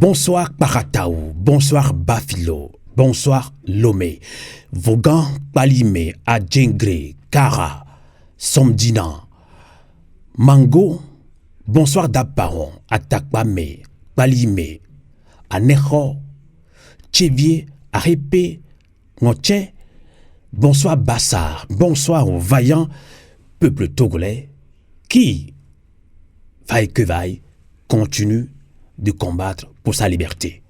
Bonsoir Parataou, bonsoir Bafilo, bonsoir Lomé, Vogan Palimé, Adjengre, Kara, Somdina, Mango, bonsoir Daparon, Atakpame, Palimé, Anejo, Tchevier, Arepe, Ngoche, bonsoir Bassar, bonsoir au vaillant peuple togolais qui, vaille que vaille, continue de combattre pour sa liberté.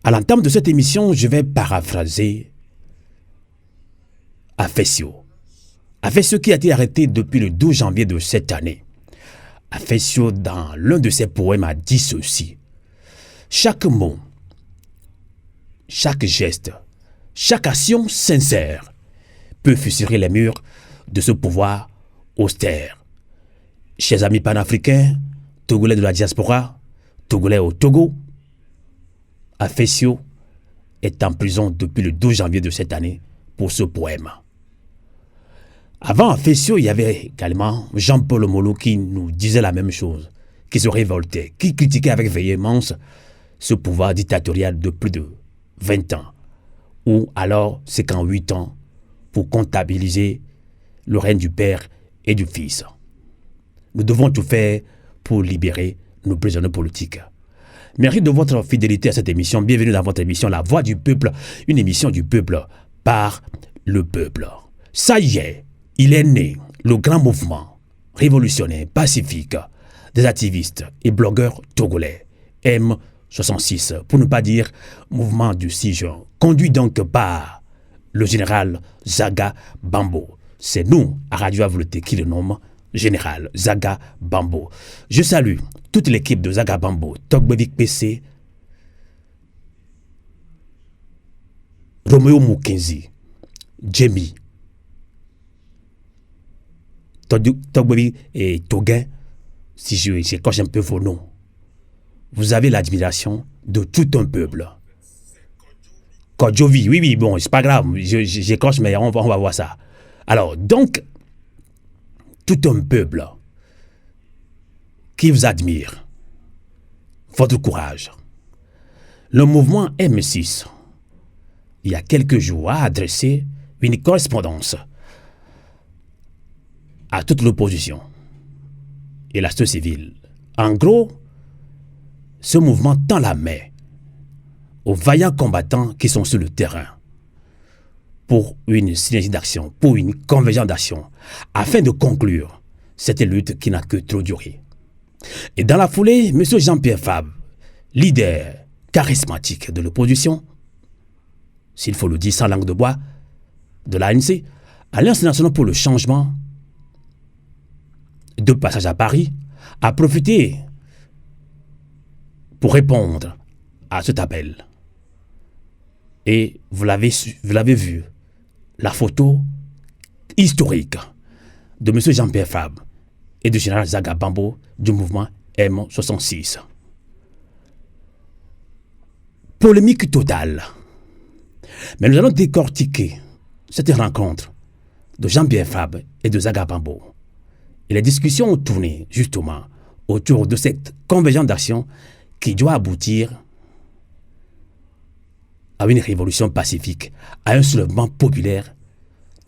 À l'entame de cette émission, je vais paraphraser Afesio. Afesio qui a été arrêté depuis le 12 janvier de cette année. Afesio, dans l'un de ses poèmes, a dit ceci. Chaque mot, chaque geste, chaque action sincère peut fissurer les murs de ce pouvoir austère. Chers amis panafricains, Togolais de la diaspora, Togolais au Togo, Afesio est en prison depuis le 12 janvier de cette année pour ce poème. Avant Afesio, il y avait également Jean-Paul Omolo qui nous disait la même chose, qui se révoltait, qui critiquait avec véhémence ce pouvoir dictatorial de plus de 20 ans, ou alors c'est qu'en 8 ans pour comptabiliser le règne du Père et du Fils. Nous devons tout faire pour libérer nos prisonniers politiques. Merci de votre fidélité à cette émission. Bienvenue dans votre émission La Voix du Peuple, une émission du peuple par le peuple. Ça y est, il est né le grand mouvement révolutionnaire, pacifique des activistes et blogueurs togolais, M66, pour ne pas dire mouvement du 6 juin, conduit donc par le général Zaga Bambo. C'est nous, à Radio Avouleté, qui le nomme Général Zaga Bambo. Je salue toute l'équipe de Zaga Bambo, Togbevik PC, Romeo Mukenzi, Jamie, Togbevik et Toguin, si j'écorche un peu vos noms. Vous avez l'admiration de tout un peuple. Kodjovi, oui, bon, c'est pas grave, j'écorche, mais on va voir ça. Alors, donc, tout un peuple qui vous admire, votre courage. Le mouvement M6, il y a quelques jours, a adressé une correspondance à toute l'opposition et la société civile. En gros, ce mouvement tend la main aux vaillants combattants qui sont sur le terrain pour une synergie d'action, pour une convergence d'action, afin de conclure cette lutte qui n'a que trop duré. Et dans la foulée, M. Jean-Pierre Fabre, leader charismatique de l'opposition, s'il faut le dire sans langue de bois, de l'ANC, Alliance nationale pour le changement, de passage à Paris, a profité pour répondre à cet appel. Et vous l'avez vu, la photo historique de M. Jean-Pierre Fabre et du général Zaga Bambo du mouvement M66. Polémique totale. Mais nous allons décortiquer cette rencontre de Jean-Pierre Fabre et de Zaga Bambo. Et les discussions ont tourné justement autour de cette convergence d'action qui doit aboutir à une révolution pacifique, à un soulèvement populaire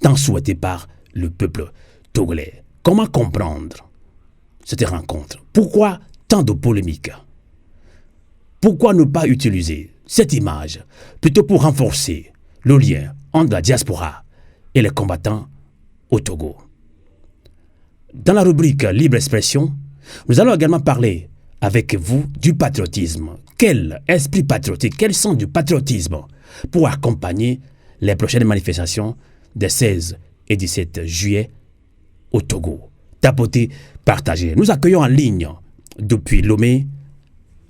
tant souhaité par le peuple togolais. Comment comprendre cette rencontre? Pourquoi tant de polémiques? Pourquoi ne pas utiliser cette image plutôt pour renforcer le lien entre la diaspora et les combattants au Togo? Dans la rubrique Libre Expression, nous allons également parler avec vous du patriotisme. Quel esprit patriotique, quel sens du patriotisme pour accompagner les prochaines manifestations des 16 et 17 juillet au Togo. Tapoter, partager. Nous accueillons en ligne depuis Lomé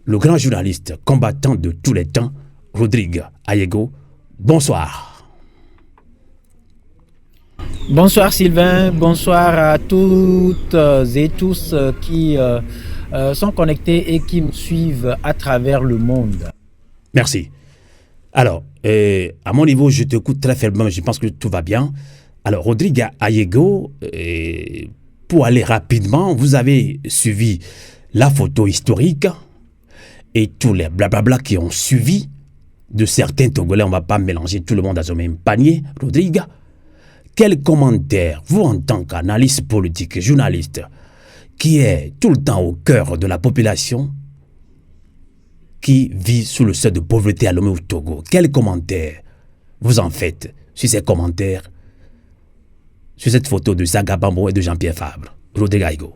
le grand journaliste combattant de tous les temps, Rodrigue Ayego. Bonsoir. Bonsoir Sylvain, bonsoir à toutes et tous qui sont connectés et qui nous suivent à travers le monde. Merci. Alors, à mon niveau, je t'écoute très faiblement, je pense que tout va bien. Alors, Rodrigue Ayego, pour aller rapidement, vous avez suivi la photo historique et tous les blablabla qui ont suivi de certains Togolais, on ne va pas mélanger tout le monde dans un même panier, Rodrigue, quel commentaire, vous en tant qu'analyste politique, journaliste, qui est tout le temps au cœur de la population qui vit sous le seuil de pauvreté à Lomé au Togo, quel commentaire vous en faites sur ces commentaires, sur cette photo de Zaga Bambo et de Jean-Pierre Fabre? Rodrigue Aigo.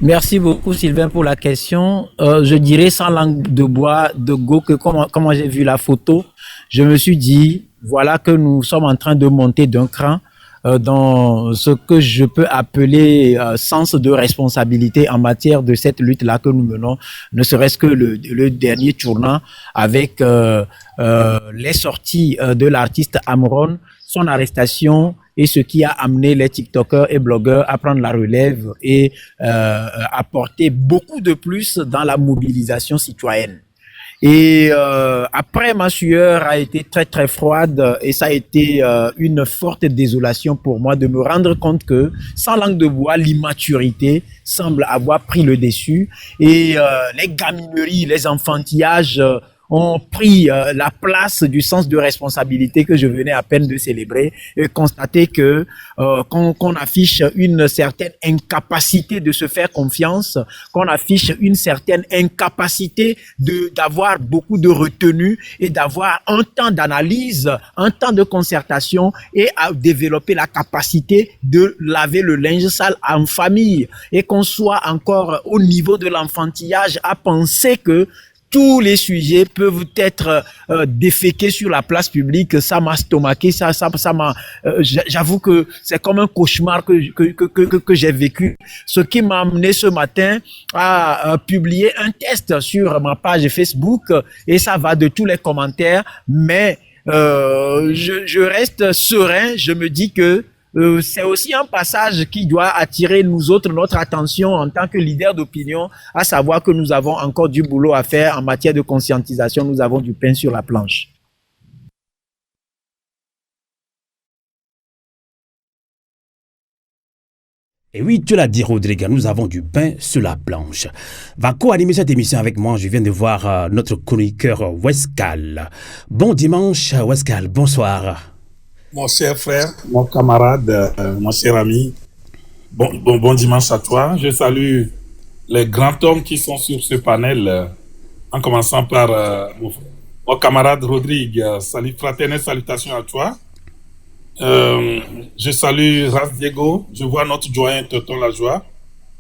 Merci beaucoup Sylvain pour la question. Je dirais sans langue de bois, de go, que comment j'ai vu la photo, je me suis dit, voilà que nous sommes en train de monter d'un cran dans ce que je peux appeler sens de responsabilité en matière de cette lutte-là que nous menons, ne serait-ce que le dernier tournant avec les sorties de l'artiste Amron, son arrestation et ce qui a amené les TikTokers et blogueurs à prendre la relève et apporter beaucoup de plus dans la mobilisation citoyenne. Et après, ma sueur a été très très froide et ça a été une forte désolation pour moi de me rendre compte que, sans langue de bois, l'immaturité semble avoir pris le dessus et les gamineries, les enfantillages ont pris la place du sens de responsabilité que je venais à peine de célébrer et constater que qu'on affiche une certaine incapacité de se faire confiance, qu'on affiche une certaine incapacité d'avoir beaucoup de retenue et d'avoir un temps d'analyse, un temps de concertation et à développer la capacité de laver le linge sale en famille et qu'on soit encore au niveau de l'enfantillage à penser que tous les sujets peuvent être déféqués sur la place publique. Ça m'a stomaqué, ça m'a. J'avoue que c'est comme un cauchemar que j'ai vécu. Ce qui m'a amené ce matin à publier un test sur ma page Facebook et ça va de tous les commentaires. Mais je reste serein. Je me dis que c'est aussi un passage qui doit attirer nous autres notre attention en tant que leader d'opinion, à savoir que nous avons encore du boulot à faire en matière de conscientisation, nous avons du pain sur la planche. Et oui, tu l'as dit, Rodrigue, nous avons du pain sur la planche. Va co-animer cette émission avec moi. Je viens de voir notre chroniqueur Weskal. Bon dimanche, Weskal, bonsoir. Mon cher frère, mon camarade, mon cher ami, bon dimanche à toi. Je salue les grands hommes qui sont sur ce panel, en commençant par mon camarade Rodrigue. Fraternelle salutations à toi. Je salue Ras Diego, je vois notre doyen Tonton Lajoie.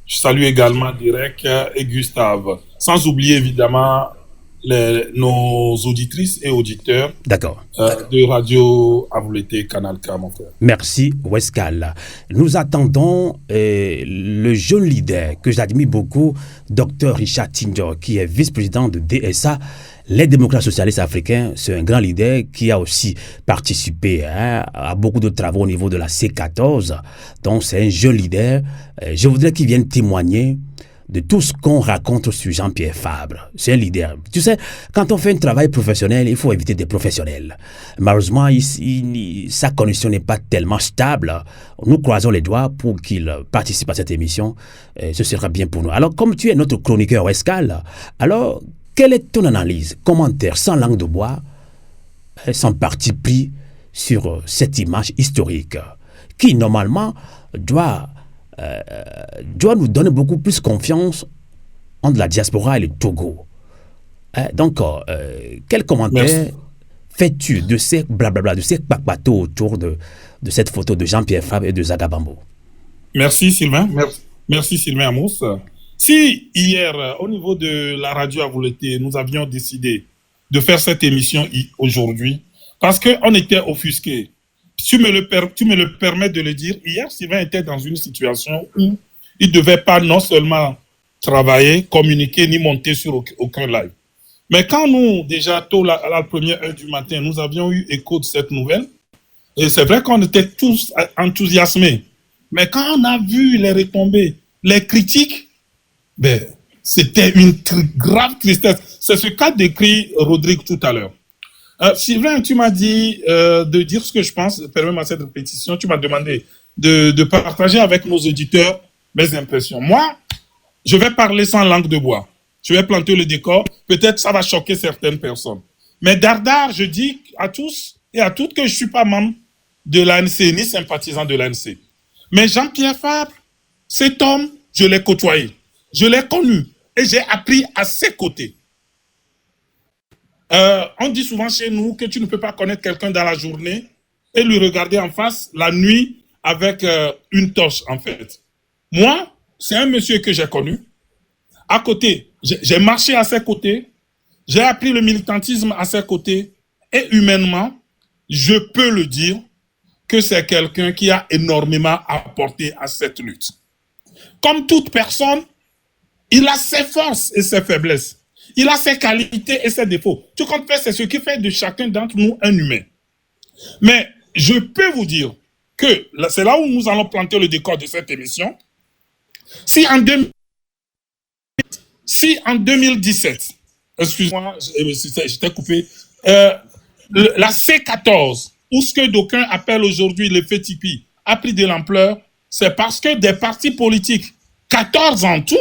Je salue également Direk et Gustave. Sans oublier évidemment nos auditrices et auditeurs de Radio Avouleté Canal K, mon frère. Merci, Weskal. Nous attendons le jeune leader que j'admire beaucoup, Dr Richard Tinjo, qui est vice-président de DSA, les démocrates socialistes africains. C'est un grand leader qui a aussi participé à beaucoup de travaux au niveau de la C14. Donc, c'est un jeune leader. Je voudrais qu'il vienne témoigner de tout ce qu'on raconte sur Jean-Pierre Fabre. C'est un leader. Tu sais, quand on fait un travail professionnel, il faut éviter des professionnels. Malheureusement, sa condition n'est pas tellement stable. Nous croisons les doigts pour qu'il participe à cette émission. Ce sera bien pour nous. Alors, comme tu es notre chroniqueur Weskal, alors, quelle est ton analyse, commentaire sans langue de bois, sans parti pris sur cette image historique qui, normalement, doit nous donner beaucoup plus confiance entre la diaspora et le Togo. Donc, quel commentaire fais-tu de ces blablabla, de ces kpakpato autour de cette photo de Jean-Pierre Fabre et de Zaga Bambo? Merci Sylvain. Merci Sylvain Amos. Si hier, au niveau de la radio Avouleté, nous avions décidé de faire cette émission aujourd'hui, parce qu'on était offusqués. Tu me le permets de le dire. Hier, Sylvain était dans une situation où il ne devait pas non seulement travailler, communiquer, ni monter sur aucun live. Mais quand nous, déjà tôt à la première heure du matin, nous avions eu écho de cette nouvelle, et c'est vrai qu'on était tous enthousiasmés. Mais quand on a vu les retombées, les critiques, c'était une grave tristesse. C'est ce qu'a décrit Rodrigue tout à l'heure. Sylvain, tu m'as dit de dire ce que je pense, permets-moi cette répétition, tu m'as demandé de partager avec nos auditeurs mes impressions. Moi, je vais parler sans langue de bois. Je vais planter le décor. Peut-être ça va choquer certaines personnes. Mais Dardar, je dis à tous et à toutes que je ne suis pas membre de l'ANC, ni sympathisant de l'ANC. Mais Jean-Pierre Fabre, cet homme, je l'ai côtoyé. Je l'ai connu et j'ai appris à ses côtés. On dit souvent chez nous que tu ne peux pas connaître quelqu'un dans la journée et lui regarder en face la nuit avec une torche, en fait. Moi, c'est un monsieur que j'ai connu. À côté, j'ai marché à ses côtés. J'ai appris le militantisme à ses côtés. Et humainement, je peux le dire que c'est quelqu'un qui a énormément apporté à cette lutte. Comme toute personne, il a ses forces et ses faiblesses. Il a ses qualités et ses défauts. Tout compte fait, c'est ce qui fait de chacun d'entre nous un humain. Mais je peux vous dire que c'est là où nous allons planter le décor de cette émission. Si en 2017, excuse-moi, j'étais coupé, la C14, ou ce que d'aucuns appellent aujourd'hui l'effet Tipeee, a pris de l'ampleur, c'est parce que des partis politiques, 14 en tout,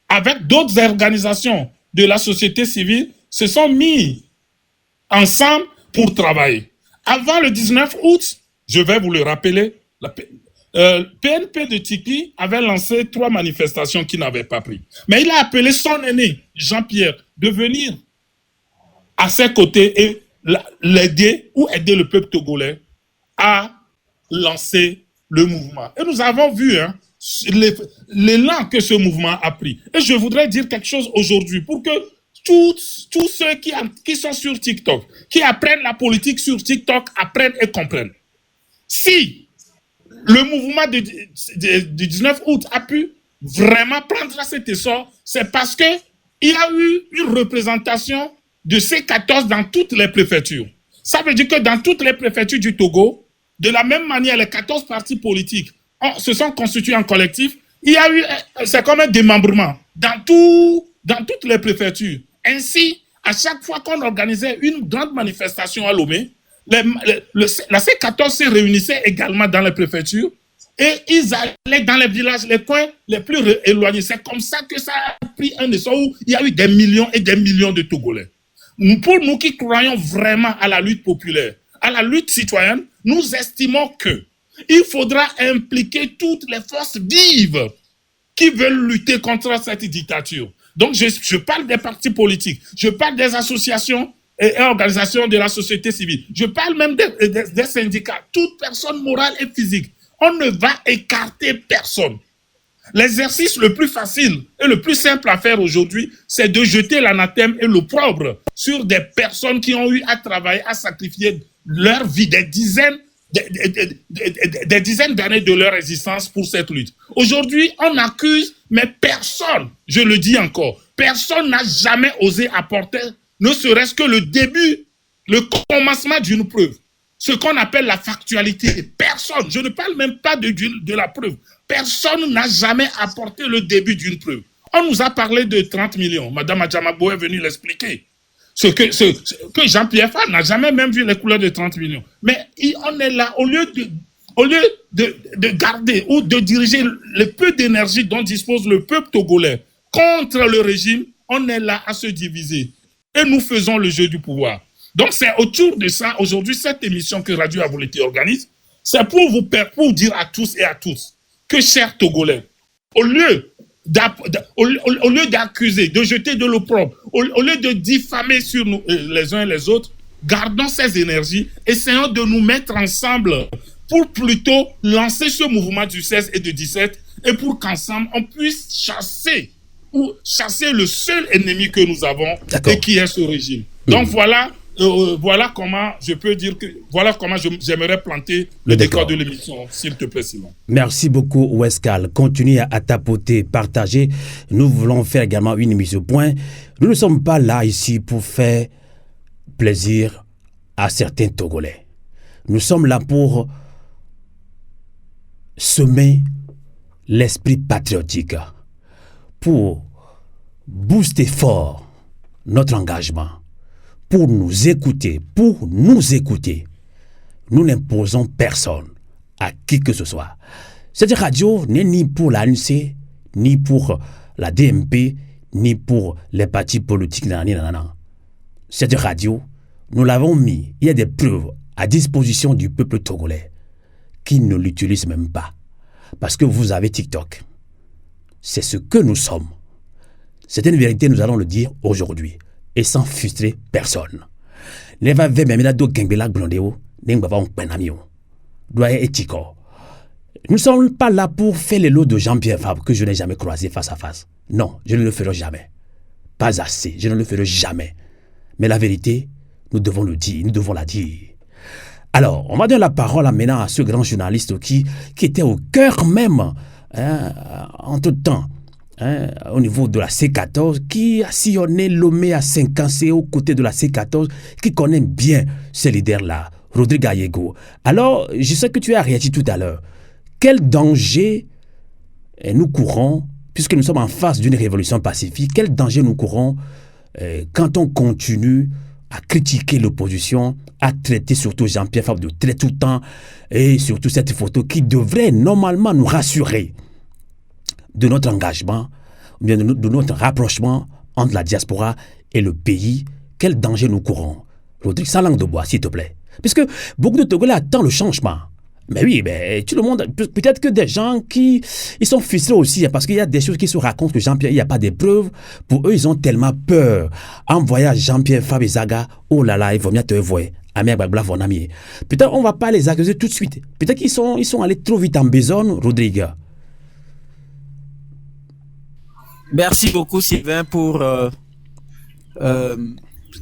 avec d'autres organisations de la société civile, se sont mis ensemble pour travailler. Avant le 19 août, je vais vous le rappeler, PNP de Tipeee avait lancé 3 manifestations qui n'avaient pas pris. Mais il a appelé son aîné, Jean-Pierre, de venir à ses côtés et l'aider ou aider le peuple togolais à lancer le mouvement. Et nous avons vu l'élan que ce mouvement a pris. Et je voudrais dire quelque chose aujourd'hui pour que tous ceux qui sont sur TikTok, qui apprennent la politique sur TikTok, apprennent et comprennent. Si le mouvement du 19 août a pu vraiment prendre cet essor, c'est parce qu'il y a eu une représentation de ces 14 dans toutes les préfectures. Ça veut dire que dans toutes les préfectures du Togo, de la même manière, les 14 partis politiques se sont constitués en collectif. Il y a eu, c'est comme un démembrement dans toutes les préfectures. Ainsi, à chaque fois qu'on organisait une grande manifestation à Lomé, la C14 se réunissait également dans les préfectures et ils allaient dans les villages, les coins les plus éloignés. C'est comme ça que ça a pris un essor où il y a eu des millions et des millions de Togolais. Pour nous qui croyons vraiment à la lutte populaire, à la lutte citoyenne, nous estimons que il faudra impliquer toutes les forces vives qui veulent lutter contre cette dictature. Donc, je parle des partis politiques, je parle des associations et organisations de la société civile, je parle même des syndicats, toute personne morale et physique. On ne va écarter personne. L'exercice le plus facile et le plus simple à faire aujourd'hui, c'est de jeter l'anathème et l'opprobre sur des personnes qui ont eu à travailler, à sacrifier leur vie, des dizaines d'années de leur existence pour cette lutte. Aujourd'hui, on accuse, mais personne, je le dis encore, personne n'a jamais osé apporter, ne serait-ce que le début, le commencement d'une preuve. Ce qu'on appelle la factualité. Personne, je ne parle même pas de la preuve. Personne n'a jamais apporté le début d'une preuve. On nous a parlé de 30 millions. Madame Adjamabo est venue l'expliquer. Que Jean-Pierre Fabre n'a jamais même vu les couleurs de 30 millions. Mais on est là, au lieu de garder ou de diriger le peu d'énergie dont dispose le peuple togolais contre le régime, on est là à se diviser. Et nous faisons le jeu du pouvoir. Donc c'est autour de ça, aujourd'hui, cette émission que Radio Avolete organise, c'est pour dire à tous et à toutes que, chers Togolais, au lieu d'accuser, de jeter de l'opprobre, au lieu de diffamer sur nous, les uns et les autres, gardons ces énergies, essayons de nous mettre ensemble pour plutôt lancer ce mouvement du 16 et du 17 et pour qu'ensemble on puisse chasser le seul ennemi que nous avons et qui est ce régime. Donc voilà comment je peux dire que j'aimerais planter le décor de l'émission, s'il te plaît, Simon. Merci beaucoup, Wescal. Continue à tapoter, partager. Nous voulons faire également une mise au point. Nous ne sommes pas là ici pour faire plaisir à certains Togolais. Nous sommes là pour semer l'esprit patriotique, pour booster fort notre engagement, pour nous écouter. Nous n'imposons personne à qui que ce soit. Cette radio n'est ni pour l'ANC, ni pour la DMP, ni pour les partis politiques. Nanana. Cette radio, nous l'avons mis, il y a des preuves à disposition du peuple togolais qui ne l'utilisent même pas. Parce que vous avez TikTok. C'est ce que nous sommes. C'est une vérité, nous allons le dire aujourd'hui. Et sans frustrer personne. Nous ne sommes pas là pour faire les lots de Jean-Pierre Fabre que je n'ai jamais croisé face à face. Non, je ne le ferai jamais. Pas assez, je ne le ferai jamais. Mais la vérité, nous devons le dire, nous devons la dire. Alors, on va donner la parole maintenant à ce grand journaliste qui était au cœur même, entre-temps, au niveau de la C14, qui a sillonné Lomé à 5 ans, c'est aux côtés de la C14, qui connaît bien ce leader-là, Rodrigue Gallego. Alors, je sais que tu as réagi tout à l'heure. Quel danger nous courons, puisque nous sommes en face d'une révolution pacifique, quel danger nous courons quand on continue à critiquer l'opposition, à traiter surtout Jean-Pierre Fabre de très tout le temps, et surtout cette photo qui devrait normalement nous rassurer de notre engagement, ou bien de notre rapprochement entre la diaspora et le pays. Quel danger nous courons? Rodrigue, sans langue de bois, s'il te plaît. Puisque beaucoup de Togolais attendent le changement. Mais oui, mais tout le monde, peut-être que des gens ils sont frustrés aussi, parce qu'il y a des choses qui se racontent que Jean-Pierre, il n'y a pas de preuves. Pour eux, ils ont tellement peur. En voyant Jean-Pierre Fabre Zaga, oh là là, il vaut mieux te voir. Peut-être on ne va pas les accuser tout de suite. Peut-être qu'ils sont allés trop vite en besogne, Rodrigue. Merci beaucoup, Sylvain, pour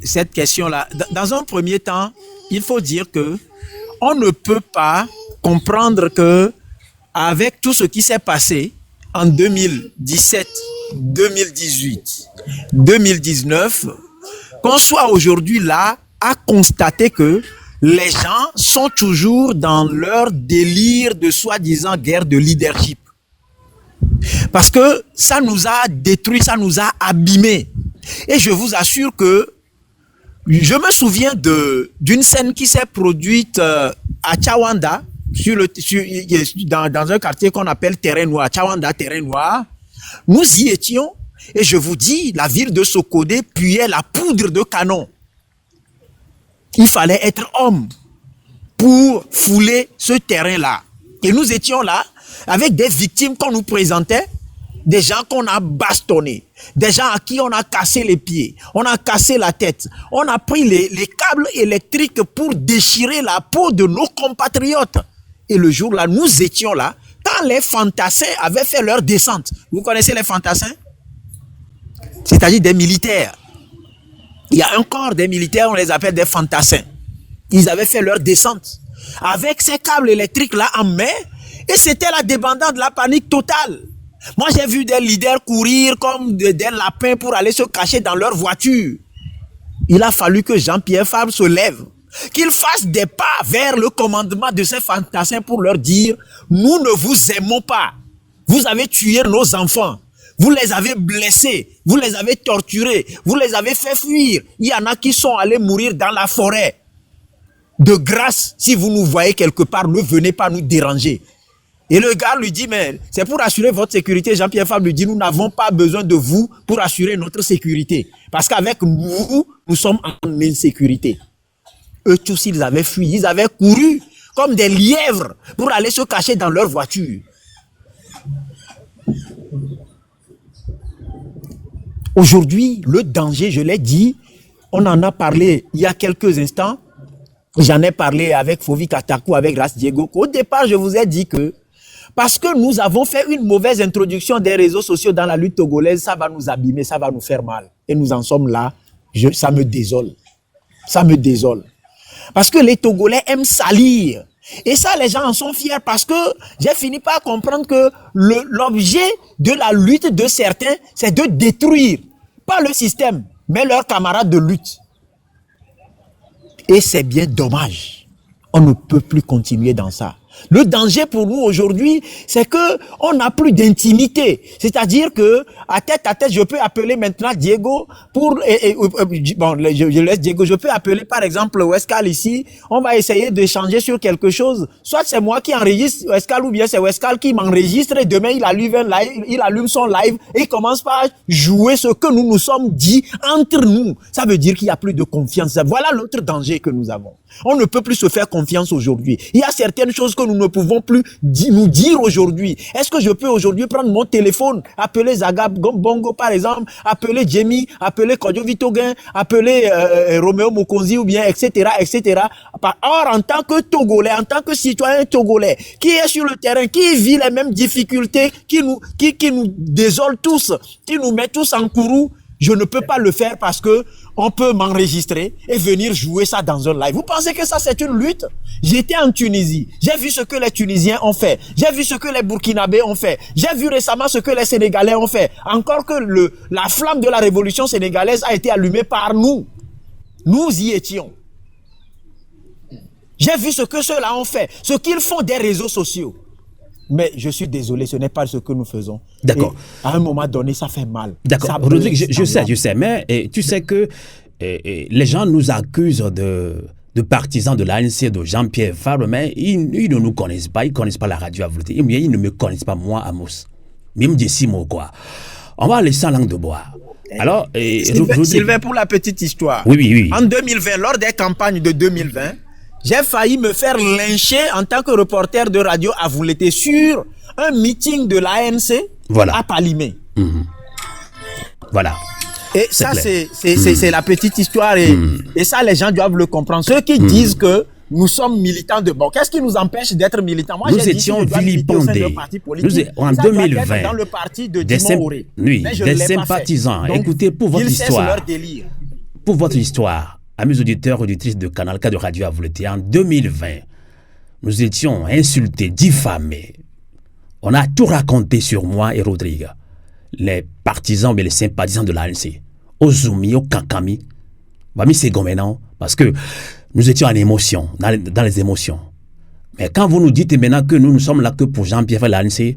cette question-là. Dans un premier temps, il faut dire que on ne peut pas comprendre que avec tout ce qui s'est passé en 2017, 2018, 2019, qu'on soit aujourd'hui là à constater que les gens sont toujours dans leur délire de soi-disant guerre de leadership. Parce que ça nous a détruit, ça nous a abîmés. Et je vous assure que je me souviens d'une scène qui s'est produite à Tchawanda, dans un quartier qu'on appelle Terrain Noir, Tchawanda, Terrain Noir. Nous y étions, et je vous dis, la ville de Sokodé puait la poudre de canon. Il fallait être homme pour fouler ce terrain-là. Et nous étions là, avec des victimes qu'on nous présentait, des gens qu'on a bastonnés, des gens à qui on a cassé les pieds, on a cassé la tête, on a pris les câbles électriques pour déchirer la peau de nos compatriotes. Et le jour-là, nous étions là, quand les fantassins avaient fait leur descente. Vous connaissez les fantassins? C'est-à-dire des militaires. Il y a un corps des militaires, on les appelle des fantassins. Ils avaient fait leur descente avec ces câbles électriques-là en main, et c'était la débandade, la panique totale. Moi, j'ai vu des leaders courir comme des lapins pour aller se cacher dans leur voiture. Il a fallu que Jean-Pierre Fabre se lève, qu'il fasse des pas vers le commandement de ces fantassins pour leur dire « Nous ne vous aimons pas. Vous avez tué nos enfants. Vous les avez blessés. Vous les avez torturés. Vous les avez fait fuir. Il y en a qui sont allés mourir dans la forêt. De grâce, si vous nous voyez quelque part, ne venez pas nous déranger. » Et le gars lui dit, mais c'est pour assurer votre sécurité. Jean-Pierre Fabre lui dit, nous n'avons pas besoin de vous pour assurer notre sécurité. Parce qu'avec nous, nous sommes en insécurité. Eux tous, ils avaient fui, ils avaient couru comme des lièvres pour aller se cacher dans leur voiture. Aujourd'hui, le danger, je l'ai dit, on en a parlé il y a quelques instants. J'en ai parlé avec Fovi Katakou, avec Ras Diego. Au départ, je vous ai dit que parce que nous avons fait une mauvaise introduction des réseaux sociaux dans la lutte togolaise, ça va nous abîmer, ça va nous faire mal. Et nous en sommes là. Ça me désole. Ça me désole. Parce que les Togolais aiment salir. Et ça, les gens en sont fiers parce que j'ai fini par comprendre que l'objet de la lutte de certains, c'est de détruire, pas le système, mais leurs camarades de lutte. Et c'est bien dommage. On ne peut plus continuer dans ça. Le danger pour nous aujourd'hui, c'est que on n'a plus d'intimité. C'est-à-dire que à tête, je peux appeler maintenant Diego bon, je laisse Diego. Je peux appeler par exemple Weskal ici. On va essayer d'échanger sur quelque chose. Soit c'est moi qui enregistre Weskal ou bien c'est Weskal qui m'enregistre et demain il allume son live et il commence par jouer ce que nous nous sommes dit entre nous. Ça veut dire qu'il n'y a plus de confiance. Voilà l'autre danger que nous avons. On ne peut plus se faire confiance aujourd'hui. Il y a certaines choses que nous ne pouvons plus nous dire aujourd'hui. Est-ce que je peux aujourd'hui prendre mon téléphone, appeler Zagab Bongo par exemple, appeler Jamie, appeler Kodjo Vitoguin, appeler Roméo Mokonzi ou bien etc. etc. Or, en tant que Togolais, en tant que citoyen togolais, qui est sur le terrain, qui vit les mêmes difficultés, qui nous désole tous, qui nous met tous en courroux, je ne peux pas le faire parce que on peut m'enregistrer et venir jouer ça dans un live. Vous pensez que ça c'est une lutte? J'étais en Tunisie. J'ai vu ce que les Tunisiens ont fait. J'ai vu ce que les Burkinabés ont fait. J'ai vu récemment ce que les Sénégalais ont fait. Encore que la flamme de la révolution sénégalaise a été allumée par nous. Nous y étions. J'ai vu ce que ceux-là ont fait. Ce qu'ils font des réseaux sociaux. Mais je suis désolé, ce n'est pas ce que nous faisons. D'accord. Et à un moment donné, ça fait mal. D'accord. Rodrigue, je sais, mais tu sais que les gens nous accusent de partisans de l'ANC, de Jean-Pierre Fabre, mais ils ne nous connaissent pas, ils ne connaissent pas la radio à volonté. Ils ne me connaissent pas, moi, Amos. Même des 6 mots, quoi. On va laisser en langue de bois. Alors, Sylvain, pour la petite histoire. Oui. En 2020, lors des campagnes de 2020, j'ai failli me faire lyncher en tant que reporter de radio à Vouleté sur un meeting de l'ANC à Palimé. Voilà. Et ça, c'est la petite histoire. Et ça, les gens doivent le comprendre. Ceux qui disent que nous sommes militants de bon, qu'est-ce qui nous empêche d'être militants? Moi, nous étions vilipendés. En 2020, dans le parti de des sympathisants. Écoutez, pour votre histoire. Pour votre histoire. Amis auditeurs, auditrices de Canal K de Radio à Vouleté, en 2020, nous étions insultés, diffamés. On a tout raconté sur moi et Rodrigue. Les partisans, mais les sympathisants de l'ANC. Au Zoumi, au Kankami. Vami Segoménan, parce que nous étions en émotion, dans les émotions. Mais quand vous nous dites maintenant que nous sommes là que pour Jean-Pierre et l'ANC,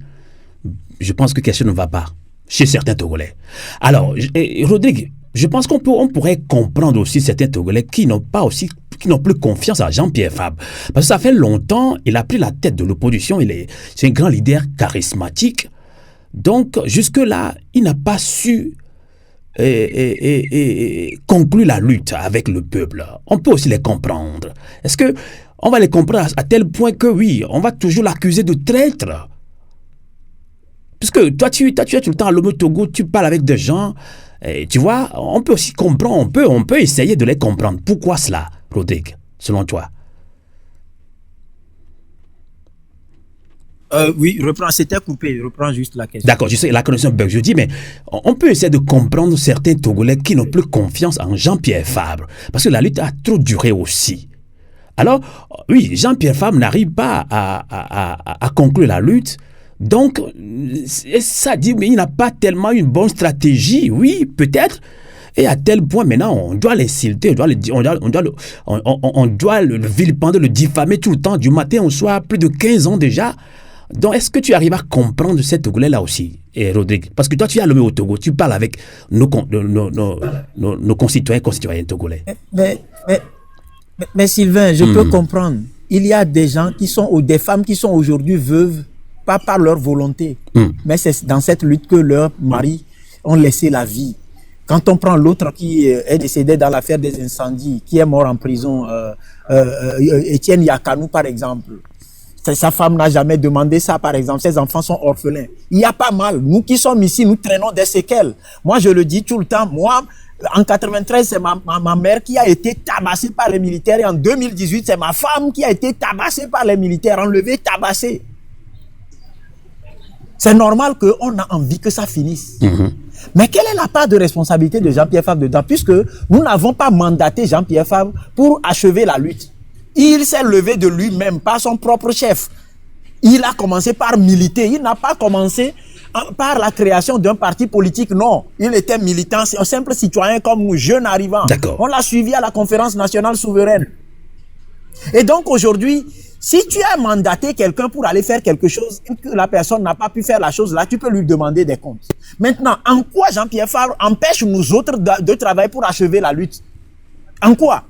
je pense que quelque chose ne va pas chez certains Togolais. Alors, Rodrigue, je pense qu'on pourrait comprendre aussi certains Togolais qui n'ont plus confiance à Jean-Pierre Fabre. Parce que ça fait longtemps, il a pris la tête de l'opposition, c'est un grand leader charismatique. Donc, jusque-là, il n'a pas su conclure la lutte avec le peuple. On peut aussi les comprendre. Est-ce que on va les comprendre à tel point que oui, on va toujours l'accuser de traître? Puisque toi, tu es tout le temps à l'Omo Togo, tu parles avec des gens. Et tu vois, on peut aussi comprendre, on peut essayer de les comprendre. Pourquoi cela, Rodrigue, selon toi? Oui, c'était coupé, reprends juste la question. D'accord, je sais, la connexion bug. Je dis, mais on peut essayer de comprendre certains Togolais qui n'ont plus confiance en Jean-Pierre Fabre. Parce que la lutte a trop duré aussi. Alors, oui, Jean-Pierre Fabre n'arrive pas à conclure la lutte. Donc, ça dit, mais il n'a pas tellement une bonne stratégie. Oui, peut-être. Et à tel point, maintenant, on doit l'insulter, on doit le vilipender, le diffamer tout le temps, du matin au soir, plus de 15 ans déjà. Donc, est-ce que tu arrives à comprendre cet Togolais-là aussi, Rodrigue? Parce que toi, tu es allumé au Togo, tu parles avec nos concitoyens togolais. Mais Sylvain, je peux comprendre. Il y a des gens des femmes qui sont aujourd'hui veuves, pas par leur volonté, mais c'est dans cette lutte que leurs maris ont laissé la vie. Quand on prend l'autre qui est décédé dans l'affaire des incendies, qui est mort en prison, Étienne Yakanou par exemple, sa femme n'a jamais demandé ça par exemple, ses enfants sont orphelins. Il y a pas mal, nous qui sommes ici, nous traînons des séquelles. Moi je le dis tout le temps, moi en 93 c'est ma mère qui a été tabassée par les militaires et en 2018 c'est ma femme qui a été tabassée par les militaires, enlevée, tabassée. C'est normal qu'on a envie que ça finisse. Mais quelle est la part de responsabilité de Jean-Pierre Fabre dedans? Puisque nous n'avons pas mandaté Jean-Pierre Fabre pour achever la lutte. Il s'est levé de lui-même, par son propre chef. Il a commencé par militer. Il n'a pas commencé par la création d'un parti politique. Non, il était militant, c'est un simple citoyen comme nous, jeune arrivant. On l'a suivi à la conférence nationale souveraine. Et donc aujourd'hui, Si tu as mandaté quelqu'un pour aller faire quelque chose et que la personne n'a pas pu faire la chose là, tu peux lui demander des comptes. Maintenant, en quoi Jean-Pierre Fabre empêche nous autres de travailler pour achever la lutte? En quoi?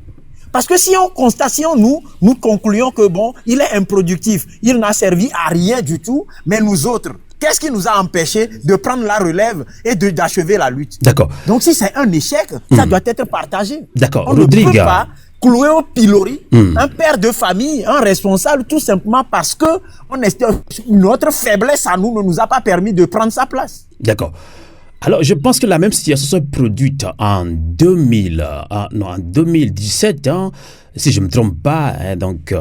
Parce que si on constate, si nous concluons que bon, il est improductif, il n'a servi à rien du tout, mais nous autres, qu'est-ce qui nous a empêché de prendre la relève et d'achever la lutte? D'accord. Donc si c'est un échec, ça doit être partagé. D'accord. On Rodrigue. ne peut pas clouer au pilori un père de famille, un responsable, tout simplement parce que notre faiblesse à nous ne nous a pas permis de prendre sa place. D'accord. Alors, je pense que la même situation s'est produite en 2017, hein, si je ne me trompe pas, hein, donc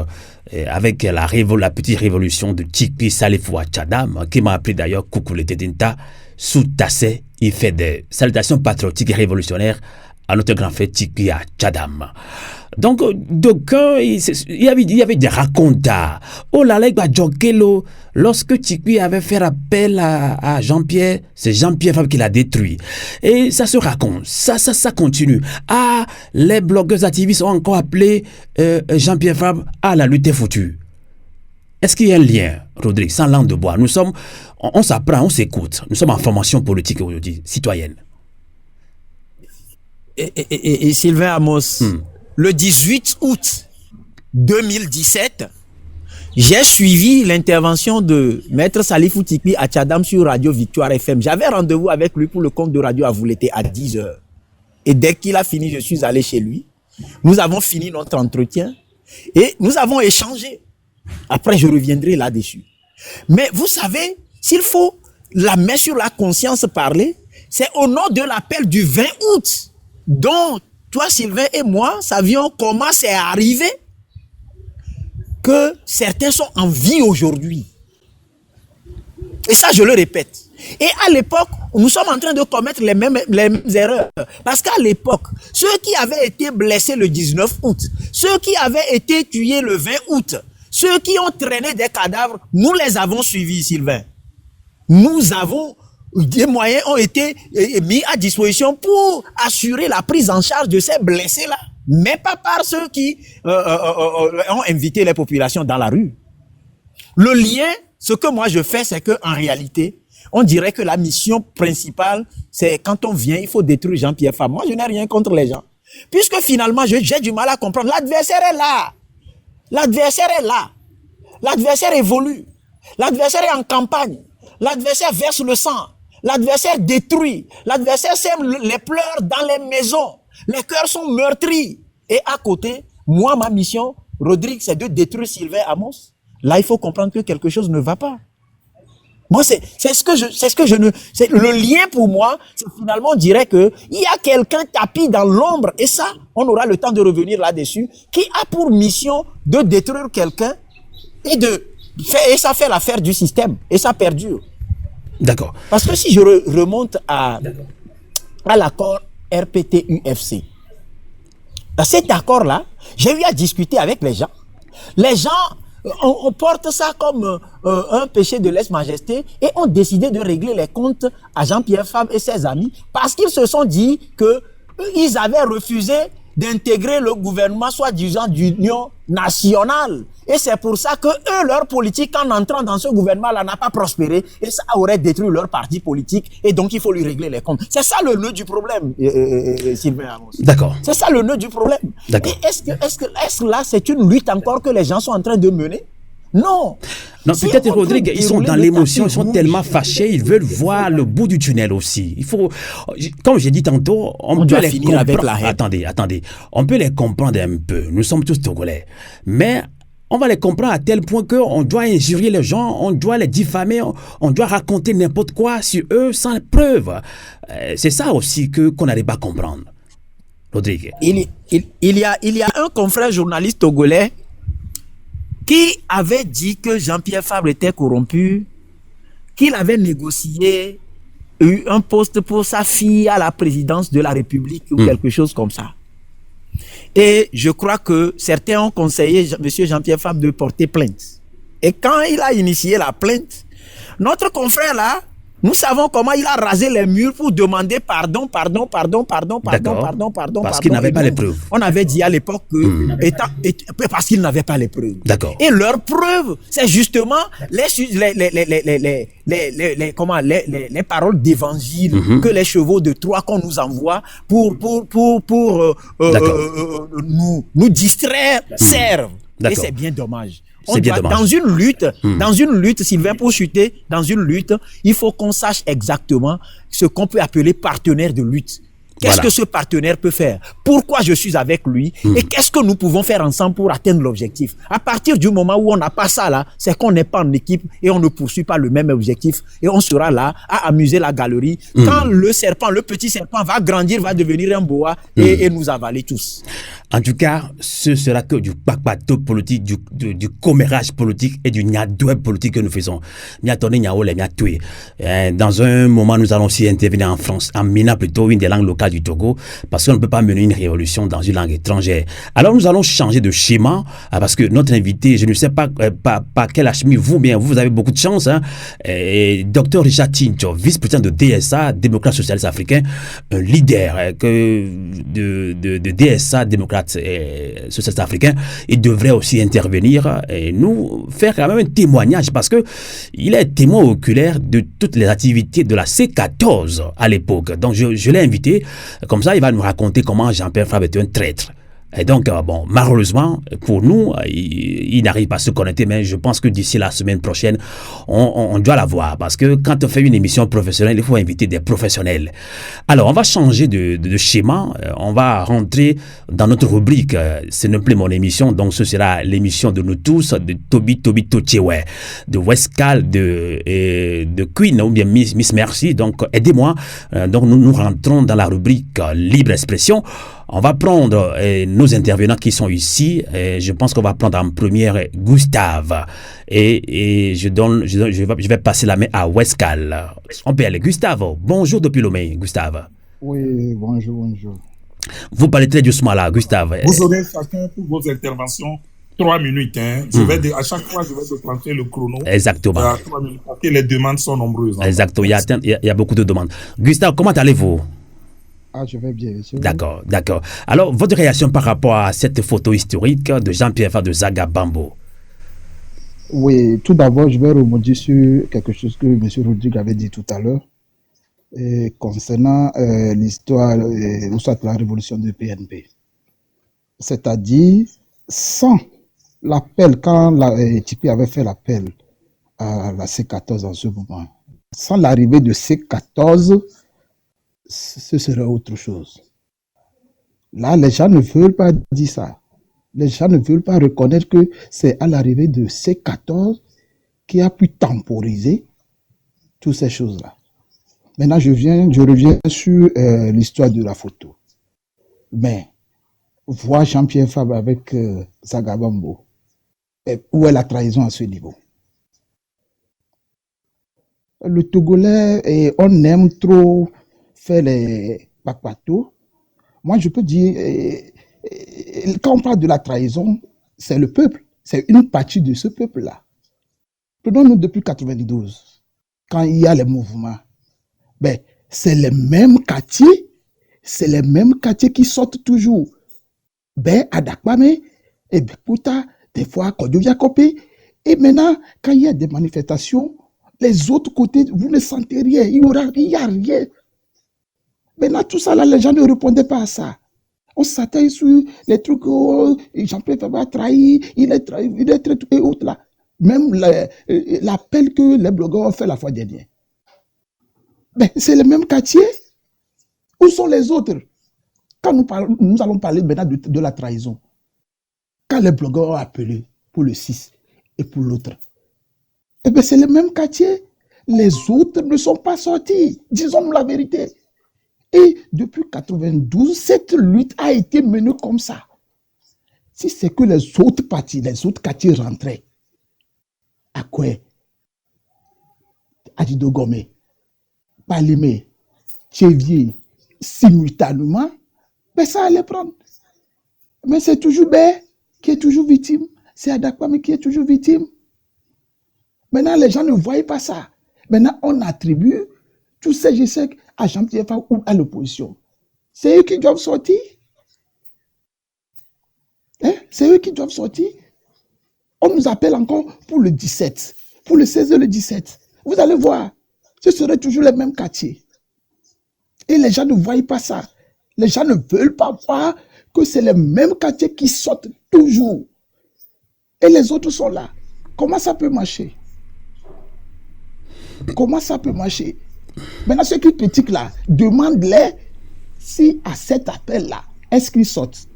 avec la petite révolution de Tchikwi Salifou Tchadam, qui m'a appris d'ailleurs Koukoulé Dinta, sous Tassé, il fait des salutations patriotiques et révolutionnaires à notre grand frère Tchikwi Tchadam. Donc, il y avait des racontats. Oh là là, lorsque Tchikwi avait fait appel à Jean-Pierre, c'est Jean-Pierre Fabre qui l'a détruit. Et ça se raconte, ça continue. Ah, les blogueurs activistes ont encore appelé Jean-Pierre Fabre, ah, la lutte est foutue. Est-ce qu'il y a un lien, Rodrigue, sans langue de bois? On s'apprend, on s'écoute. Nous sommes en formation politique aujourd'hui, citoyenne. Et Sylvain Amos, le 18 août 2017, j'ai suivi l'intervention de Maître Salifou Tchikwi Tchadam sur Radio Victoire FM. J'avais rendez-vous avec lui pour le compte de Radio Avoulété à 10h. Et dès qu'il a fini, je suis allé chez lui. Nous avons fini notre entretien et nous avons échangé. Après, je reviendrai là-dessus. Mais vous savez, s'il faut la main sur la conscience parler, c'est au nom de l'appel du 20 août dont toi, Sylvain et moi savions comment c'est arrivé que certains sont en vie aujourd'hui. Et ça, je le répète. Et à l'époque, nous sommes en train de commettre les mêmes erreurs. Parce qu'à l'époque, ceux qui avaient été blessés le 19 août, ceux qui avaient été tués le 20 août, ceux qui ont traîné des cadavres, nous les avons suivis, Sylvain. Des moyens ont été mis à disposition pour assurer la prise en charge de ces blessés-là, mais pas par ceux qui ont invité les populations dans la rue. Le lien, ce que moi je fais, c'est que en réalité, on dirait que la mission principale, c'est quand on vient, il faut détruire Jean-Pierre Fabre. Moi, je n'ai rien contre les gens. Puisque finalement, j'ai du mal à comprendre. L'adversaire est là. L'adversaire est là. L'adversaire évolue. L'adversaire est en campagne. L'adversaire verse le sang. L'adversaire détruit. L'adversaire sème les pleurs dans les maisons. Les cœurs sont meurtris. Et à côté, moi, ma mission, Rodrigue, c'est de détruire Sylvain Amos. Là, il faut comprendre que quelque chose ne va pas. Moi, c'est le lien pour moi, c'est finalement, on dirait que il y a quelqu'un tapis dans l'ombre, et ça, on aura le temps de revenir là-dessus, qui a pour mission de détruire quelqu'un et ça fait l'affaire du système, et ça perdure. D'accord. Parce que si je remonte à l'accord RPT-UFC, à cet accord-là, j'ai eu à discuter avec les gens. Les gens, on porte ça comme un péché de lèse-majesté et ont décidé de régler les comptes à Jean-Pierre Fabre et ses amis parce qu'ils se sont dit qu'ils avaient refusé d'intégrer le gouvernement soi-disant d'union nationale. Et c'est pour ça que eux, leur politique, en entrant dans ce gouvernement-là, n'a pas prospéré et ça aurait détruit leur parti politique et donc il faut lui régler les comptes. C'est ça le nœud du problème, Sylvain Amos. D'accord. C'est ça le nœud du problème. D'accord. Et est-ce que là, c'est une lutte encore que les gens sont en train de mener? Non. Non, Si peut-être, on Rodrigue, peut ils sont dans dérouler le l'émotion, ils tapis sont rouge, tellement fâchés, ils veulent voir le bout du tunnel aussi. Il faut, comme j'ai dit tantôt, on peut doit les finir avec comprendre. la haine. Attendez, on peut les comprendre un peu. Nous sommes tous Togolais. Mais on va les comprendre à tel point qu'on doit injurier les gens, on doit les diffamer, on doit raconter n'importe quoi sur eux sans preuve. C'est ça aussi qu'on n'arrive pas à comprendre. Rodrigue. Il y a un confrère journaliste togolais qui avait dit que Jean-Pierre Fabre était corrompu, qu'il avait négocié un poste pour sa fille à la présidence de la République ou quelque chose comme ça. Et je crois que certains ont conseillé M. Jean-Pierre Fabre de porter plainte. Et quand il a initié la plainte, notre confrère là Nous savons comment il a rasé les murs pour demander pardon. Parce qu'il n'avait pas les preuves. On avait dit à l'époque que parce qu'il n'avait pas les preuves. D'accord. Et leurs preuves, c'est justement les paroles d'évangile que les chevaux de Troie qu'on nous envoie pour nous distraire servent. Et c'est bien dommage. Dans une lutte, Sylvain, pour chuter, dans une lutte, il faut qu'on sache exactement ce qu'on peut appeler partenaire de lutte. Qu'est-ce que ce partenaire peut faire? Pourquoi je suis avec lui? Et qu'est-ce que nous pouvons faire ensemble pour atteindre l'objectif? À partir du moment où on n'a pas ça là, c'est qu'on n'est pas en équipe et on ne poursuit pas le même objectif. Et on sera là à amuser la galerie. Quand le petit serpent va grandir, va devenir un boa et nous avaler tous. En tout cas, ce sera que du papato politique, du commérage politique et du niadoué politique que nous faisons. Dans un moment, nous allons aussi intervenir en France, en minant plutôt une des langues locales du Togo, parce qu'on ne peut pas mener une révolution dans une langue étrangère. Alors nous allons changer de schéma, parce que notre invité, je ne sais pas par quel achemi, vous avez beaucoup de chance, Dr Richard Tincho, vice-président de DSA, démocrate socialiste africain, un leader de DSA, démocrate socialiste africain, il devrait aussi intervenir et nous faire quand même un témoignage, parce que il est témoin oculaire de toutes les activités de la C14 à l'époque. Donc je l'ai invité. Comme ça, il va nous raconter comment Jean-Pierre Fabre était un traître. Et donc, malheureusement, pour nous, il n'arrive pas à se connecter, mais je pense que d'ici la semaine prochaine, on doit l'avoir. Parce que quand on fait une émission professionnelle, il faut inviter des professionnels. Alors, on va changer de schéma. On va rentrer dans notre rubrique. Ce n'est plus mon émission, donc ce sera l'émission de nous tous, de Toby Tochewe, de Westcal, de Queen, ou bien Miss Merci. Donc, aidez-moi. Donc, nous rentrons dans la rubrique Libre Expression. On va prendre nos intervenants qui sont ici. Je pense qu'on va prendre en première Gustave. Et je vais passer la main à Westcal. On peut aller. Gustave, bonjour depuis Lomé, Gustave. Oui, bonjour. Vous parlez très doucement là, Gustave. Vous aurez chacun pour vos interventions 3 minutes. À chaque fois, je vais déclencher le chrono. Exactement. 3 minutes, parce que les demandes sont nombreuses. Exactement. Il y a beaucoup de demandes. Gustave, comment allez-vous? Je vais bien, monsieur. D'accord. Alors, votre réaction par rapport à cette photo historique de Jean-Pierre Fabre de Zagabambo? Oui, tout d'abord, je vais rebondir sur quelque chose que M. Rodrigue avait dit tout à l'heure concernant l'histoire de la révolution du PNP. C'est-à-dire, sans l'appel, quand la Tipeee avait fait l'appel à la C14 en ce moment, sans l'arrivée de C14, ce serait autre chose. Là, les gens ne veulent pas dire ça. Les gens ne veulent pas reconnaître que c'est à l'arrivée de C14 qui a pu temporiser toutes ces choses-là. Maintenant, je reviens sur l'histoire de la photo. Mais, voir Jean-Pierre Fabre avec Zagabambo, où est la trahison à ce niveau? Le Togolais, on aime trop faire les papatos. Moi, je peux dire, quand on parle de la trahison, c'est le peuple. C'est une partie de ce peuple-là. Prenons-nous depuis 92, quand il y a les mouvements. C'est les mêmes quartiers qui sortent toujours. À Dakwame, et Bekuta, des fois à Kodovia-Kopé. Et maintenant, quand il y a des manifestations, les autres côtés, vous ne sentez rien. Il n'y a rien. Maintenant, tout ça, là, les gens ne répondaient pas à ça. On s'attelle sur les trucs, Jean-Pierre Fabre a trahi, il est trahi, et autres là. Même l'appel que les blogueurs ont fait la fois dernière. C'est le même quartier. Où sont les autres? Quand nous allons parler maintenant de la trahison. Quand les blogueurs ont appelé pour le 6 et pour l'autre, c'est le même quartier. Les autres ne sont pas sortis. Disons-nous la vérité. Et depuis 92, cette lutte a été menée comme ça. Si c'est que les autres partis, les autres quartiers rentraient, à quoi? Adidogome, Palimé, Tchévier, simultanément, ça allait prendre. Mais c'est toujours Bé qui est toujours victime. C'est Adakwame qui est toujours victime. Maintenant, les gens ne voient pas ça. Maintenant, on attribue tous ces GC à Jean-Pierre ou à l'opposition. C'est eux qui doivent sortir. Hein? C'est eux qui doivent sortir. On nous appelle encore pour le 17, pour le 16 et le 17. Vous allez voir, ce serait toujours les mêmes quartiers. Et les gens ne voient pas ça. Les gens ne veulent pas voir que c'est les mêmes quartiers qui sortent toujours. Et les autres sont là. Comment ça peut marcher? Comment ça peut marcher? Maintenant, ceux qui critiquent là, demandent-les si à cet appel-là, est-ce qu'ils sortent?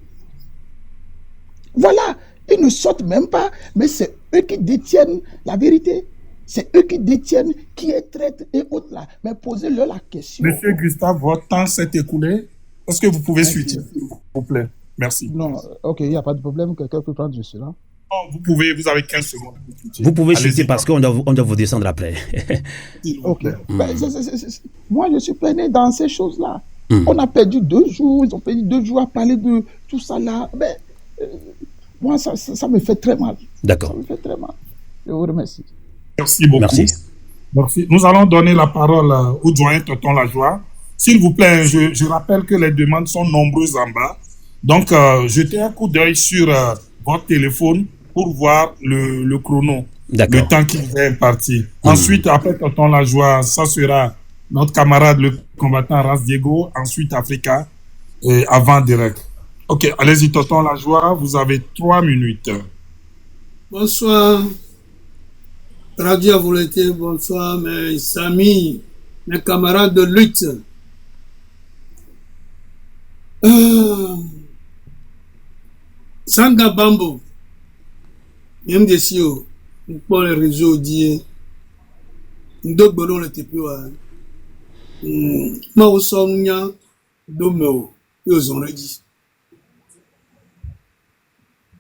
Voilà, ils ne sortent même pas, mais c'est eux qui détiennent la vérité. C'est eux qui détiennent qui est traître et autres là. Mais posez-leur la question. Monsieur Gustave, votre temps s'est écoulé. Est-ce que vous pouvez switcher, s'il vous plaît? Merci. Non, ok, il n'y a pas de problème. Quelqu'un peut prendre cela. Non, vous avez 15 secondes. Vous pouvez Allez-y, chuter parce qu'on doit vous descendre après. s'il vous Ok. plaît. Moi, je suis plaigné dans ces choses-là. On a perdu 2 jours. Ils ont perdu 2 jours à parler de tout ça là. Mais, moi, ça me fait très mal. D'accord. Ça me fait très mal. Je vous remercie. Merci beaucoup. Merci. Merci. Nous allons donner la parole au doyen Tonton Lajoie. S'il vous plaît, je rappelle que les demandes sont nombreuses en bas. Donc, jetez un coup d'œil sur votre téléphone pour voir le chrono, D'accord. le temps qui vous est imparti. Ensuite, après Tonton Lajoie, ça sera notre camarade, le combattant Ras Diego, ensuite Africa, et avant direct. Ok, allez-y, Tonton Lajoie, vous avez 3 minutes. Bonsoir, Radio Avouleté, bonsoir mes amis, mes camarades de lutte. Sanga Bambo, MDCO, pour les réseaux d'hier, nous bonheur le TPO. Mao Sonia, Domeo, ils ont dit.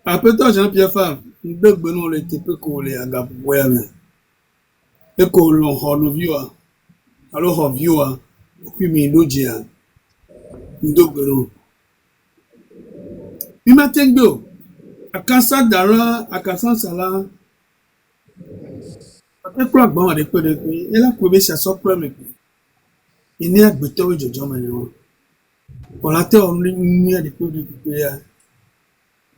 Après toi, Jean-Pierre Favre, nous bonheur le TPO qu'on les a gaboué. Et qu'on l'on vieux, alors on vieux, puis mais nous disons, nous bonheur. Il m'a dit, à Kansa Dara, à Kansa Sala, après quoi, bon, avec peu de pays, il a trouvé sa sopra, mais il n'est à Beto de John Manuel. On l'a fait en ligne à des peu de pays,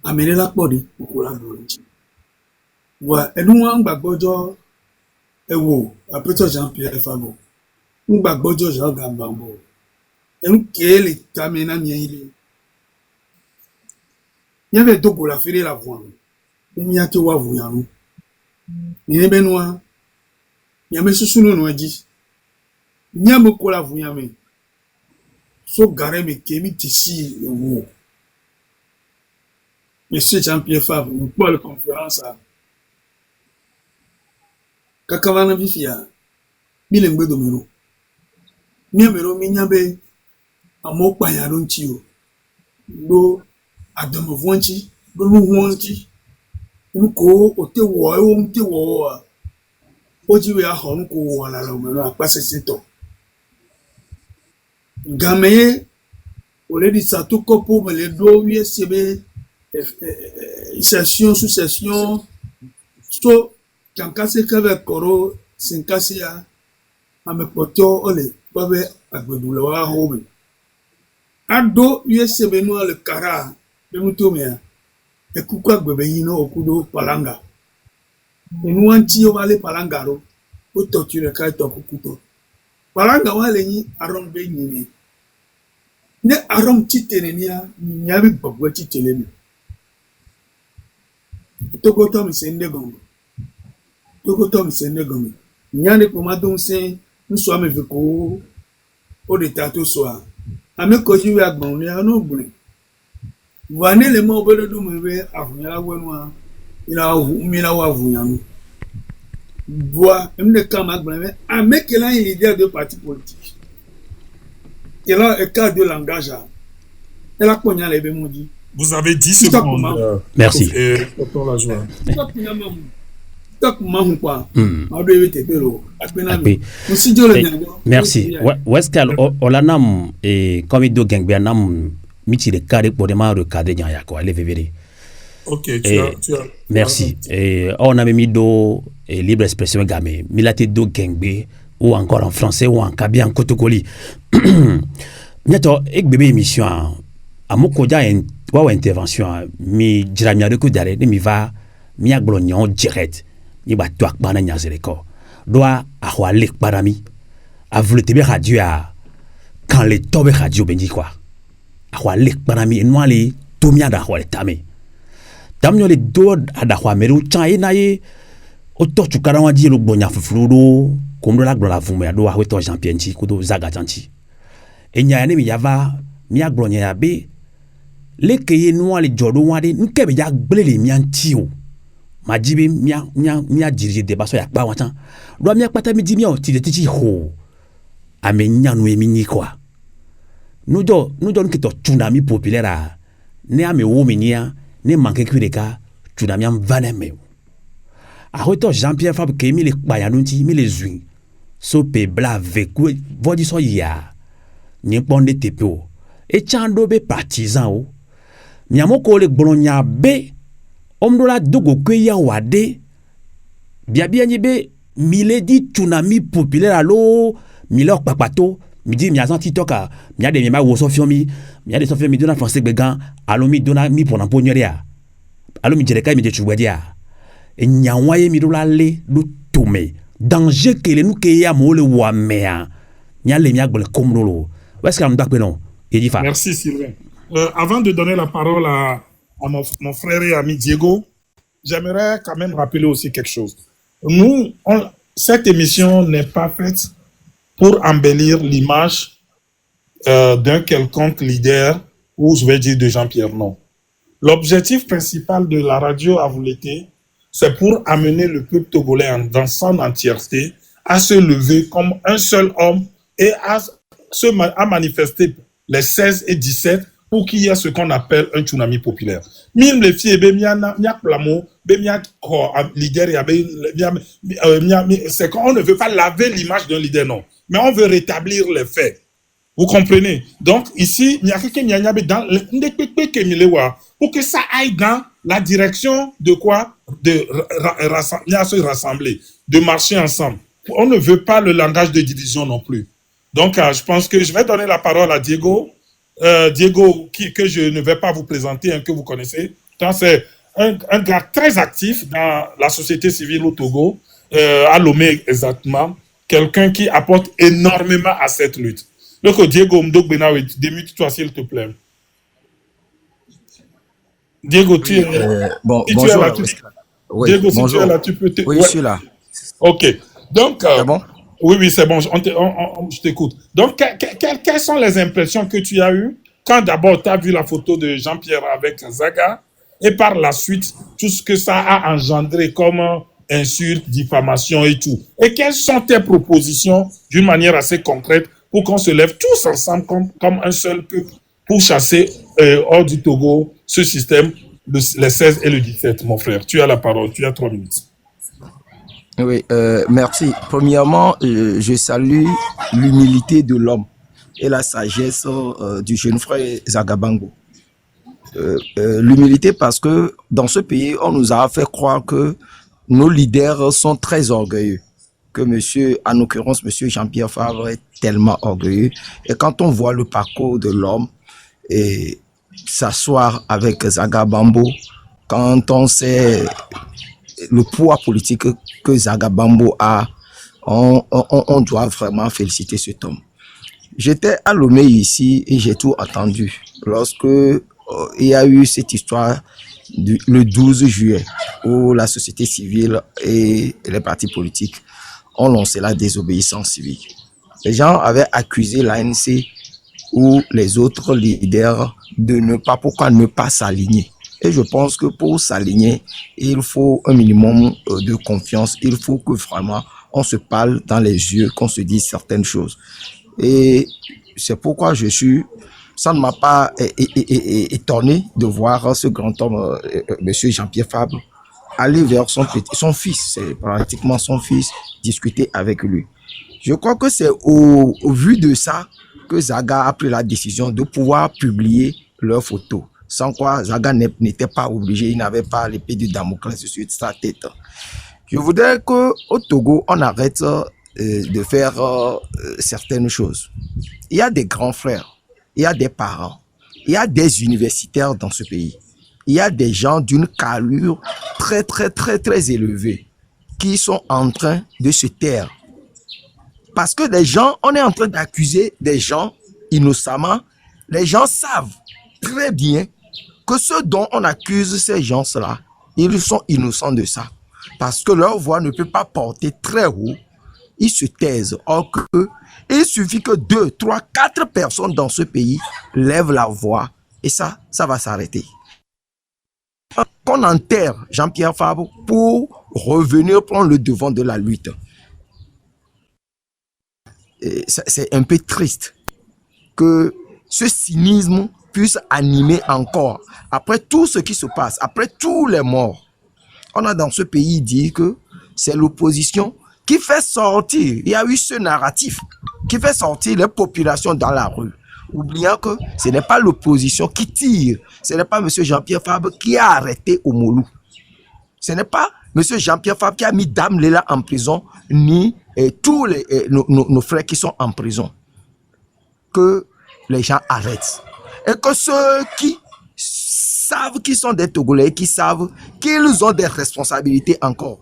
amener la body pour la bouche. Ouais, et nous, on va bojo, et wo, après toi, Jean-Pierre Fabo, on va bojo, Jean Gambambo, et nous, qui est les tamena mieli. Il y avait deux pour la faire la voix. Il y a tout à vous, Yanou. Il y a Benoît. Il y a M. Sounou Nouadji. Il y a beaucoup la vous, Yamé. Sauf Garé, mais qui est ici, le mot. Monsieur Jean-Pierre Favre, nous pouvons la conférence à Kakavana Vifia. Bilembe Domino. Miamero, Minyabe. Amokpa Yaron Tio. Do. Adam Vonti, Bulu Wanti, Uko, Ote War, Te War, Oji a Honko, la Lomera, Passeto. Gameye, Oledi Sato Kopo, mais les deux USCB, session sous session, so, Kankase Kave Koro, Sinkasia, Amepoto, Ole, Babe, Agbedoula, Home. Ado USCB Noir le Kara. Bemutomea, et Kukwa Bebeino au Kudo Palanga. Et nous anti au aller Palangaro, au torture Kaito Kukuto. Palanga Waleni, Arom Benini. Ne Arom Titenia, Niabi Bagua Titelemi. Togotom Sendegom. Togotom Sendegom. Nyane Pomadon Saint, nous sommes avec vous, au détat au soir. Ame Koji Agbon, les Anoblé. Voyez les mots de Doumé à Vunyawa, il a Milawa Vunyanou. Voix, même le camarades, à mec qui a une idée de parti politique. Il a un cas de langage. Elle a cogné les bémondis. Vous avez 10 secondes. Merci. Tonton Lajoie. Merci. Westel Olanam et comme do Gangbianam. Miti de carré pour démarrer le cadre de Yako, allez vivre. Ok, merci. Et on a mis do libre expression gamé. Milate do gengbe ou encore en français, ou en kabi, en kotokoli. Nyato, ek bébé émission, à mon kodia, ou intervention, mi jiramia de kudare, mi va, mi aglonyon direct, ni ba tuak bana nyazereko. Doa, a lek parami, a voulu tebe radio à, quand les tobe radio benji quoi. A lek parami, et noali, tomia da le tame. Tamyo le do a da meru, chan e na ye, o tortu karawa di lo bonya fufludo, comme la glola vume a do a weto Jean-Pierre Nchi, kudo zaga tanchi. E nyane mi yava, mi aglonya ya be, le keye noa le jodo wade, nkebe ya gle le mianti o. Ma jibe mia dirige débat so ya pa watan. Lo mia pata mi di mi o ti de ti ho. Ame nyanu e mini quoi. Nous donne que tsunami populaire ne ame wo minia ne manque kureka tsunami am vaneme. A hoto Jean-Pierre Fabre ke mi le bayanunti mi le zui. So pe bla veku vodi so ya. Ni bonde tepo. E chando be partisan o. Nyamoko le gbolonya be omdola dogo kwe ya wade. Bia nyebe miledi tsunami populaire alo milok papato. Mi dit mi a senti toka mi a des ma wo sofiomi mi a des sofiomi dona français began alo mi dona mi pour n'empoigneria alo mi jereka mi de chuwadia e nyawaye mi do la le do tome danger que le nou ke ya mo le wa mea mi a le mi a gbole komrolo est-ce que am dak non et dit fa. Merci Sylvain. Avant de donner la parole à mon frère et ami Diego, j'aimerais quand même rappeler aussi quelque chose. Cette émission n'est pas faite pour embellir l'image d'un quelconque leader, ou je vais dire de Jean-Pierre, non. L'objectif principal de la radio à Vouleté, c'est pour amener le peuple togolais dans son entièreté à se lever comme un seul homme et à manifester les 16 et 17 pour qu'il y ait ce qu'on appelle un tsunami populaire. Même les filles, c'est qu'on ne veut pas laver l'image d'un leader, non. Mais on veut rétablir les faits. Vous comprenez? Donc, ici, il y a quelqu'un qui a pour que ça aille dans la direction de quoi? De se rassembler, de marcher ensemble. On ne veut pas le langage de division non plus. Donc, je pense que je vais donner la parole à Diego. Diego, que je ne vais pas vous présenter, hein, que vous connaissez. C'est un gars très actif dans la société civile au Togo, à Lomé exactement. Quelqu'un qui apporte énormément à cette lutte. Donc, Diego Mdogbenawe, démute-toi s'il te plaît. Diego, tu es là. Bonjour. Diego, si tu es là, tu peux te... Oui, je suis là. Ok. Donc, c'est bon? Oui, c'est bon, je t'écoute. Donc, quelles sont les impressions que tu as eues quand d'abord tu as vu la photo de Jean-Pierre avec Zaga et par la suite, tout ce que ça a engendré comme insultes, diffamations et tout. Et quelles sont tes propositions d'une manière assez concrète pour qu'on se lève tous ensemble comme un seul peuple pour chasser hors du Togo ce système, les 16 et le 17, mon frère. Tu as la parole, tu as 3 minutes. Oui, merci. Premièrement, je salue l'humilité de l'homme et la sagesse du jeune frère Zagabango. L'humilité parce que dans ce pays, on nous a fait croire que nos leaders sont très orgueilleux, que en l'occurrence, monsieur Jean-Pierre Fabre est tellement orgueilleux. Et quand on voit le parcours de l'homme et s'asseoir avec Zagabambo, quand on sait le poids politique que Zagabambo a, on doit vraiment féliciter cet homme. J'étais à Lomé ici et j'ai tout entendu lorsque il y a eu cette histoire le 12 juillet où la société civile et les partis politiques ont lancé la désobéissance civique. Les gens avaient accusé l'ANC ou les autres leaders pourquoi ne pas s'aligner. Et je pense que pour s'aligner, il faut un minimum de confiance. Il faut que vraiment on se parle dans les yeux, qu'on se dise certaines choses. Et c'est pourquoi ça ne m'a pas étonné de voir ce grand homme, monsieur Jean-Pierre Fabre, aller vers son fils, c'est pratiquement son fils, discuter avec lui. Je crois que c'est au vu de ça que Zaga a pris la décision de pouvoir publier leurs photos. Sans quoi Zaga n'était pas obligé, il n'avait pas l'épée de Damoclès sur sa tête. Je voudrais qu'au Togo, on arrête de faire certaines choses. Il y a des grands frères, il y a des parents, il y a des universitaires dans ce pays. Il y a des gens d'une carrure très, très, très, très élevée qui sont en train de se taire. Parce que des gens, on est en train d'accuser des gens innocemment. Les gens savent très bien que ceux dont on accuse ces gens-là, ils sont innocents de ça. Parce que leur voix ne peut pas porter très haut. Ils se taisent. Or que, il suffit que 2, 3, 4 personnes dans ce pays lèvent la voix. Et ça va s'arrêter. Qu'on enterre Jean-Pierre Fabre pour revenir prendre le devant de la lutte. C'est un peu triste que ce cynisme puisse animer encore. Après tout ce qui se passe, après tous les morts, on a dans ce pays dit que c'est l'opposition qui fait sortir, il y a eu ce narratif qui fait sortir les populations dans la rue, oubliant que ce n'est pas l'opposition qui tire, ce n'est pas M. Jean-Pierre Fabre qui a arrêté Omolou, ce n'est pas M. Jean-Pierre Fabre qui a mis Dame Léla en prison, ni tous nos frères qui sont en prison. Que les gens arrêtent. Et que ceux qui savent qu'ils sont des Togolais, qui savent qu'ils ont des responsabilités encore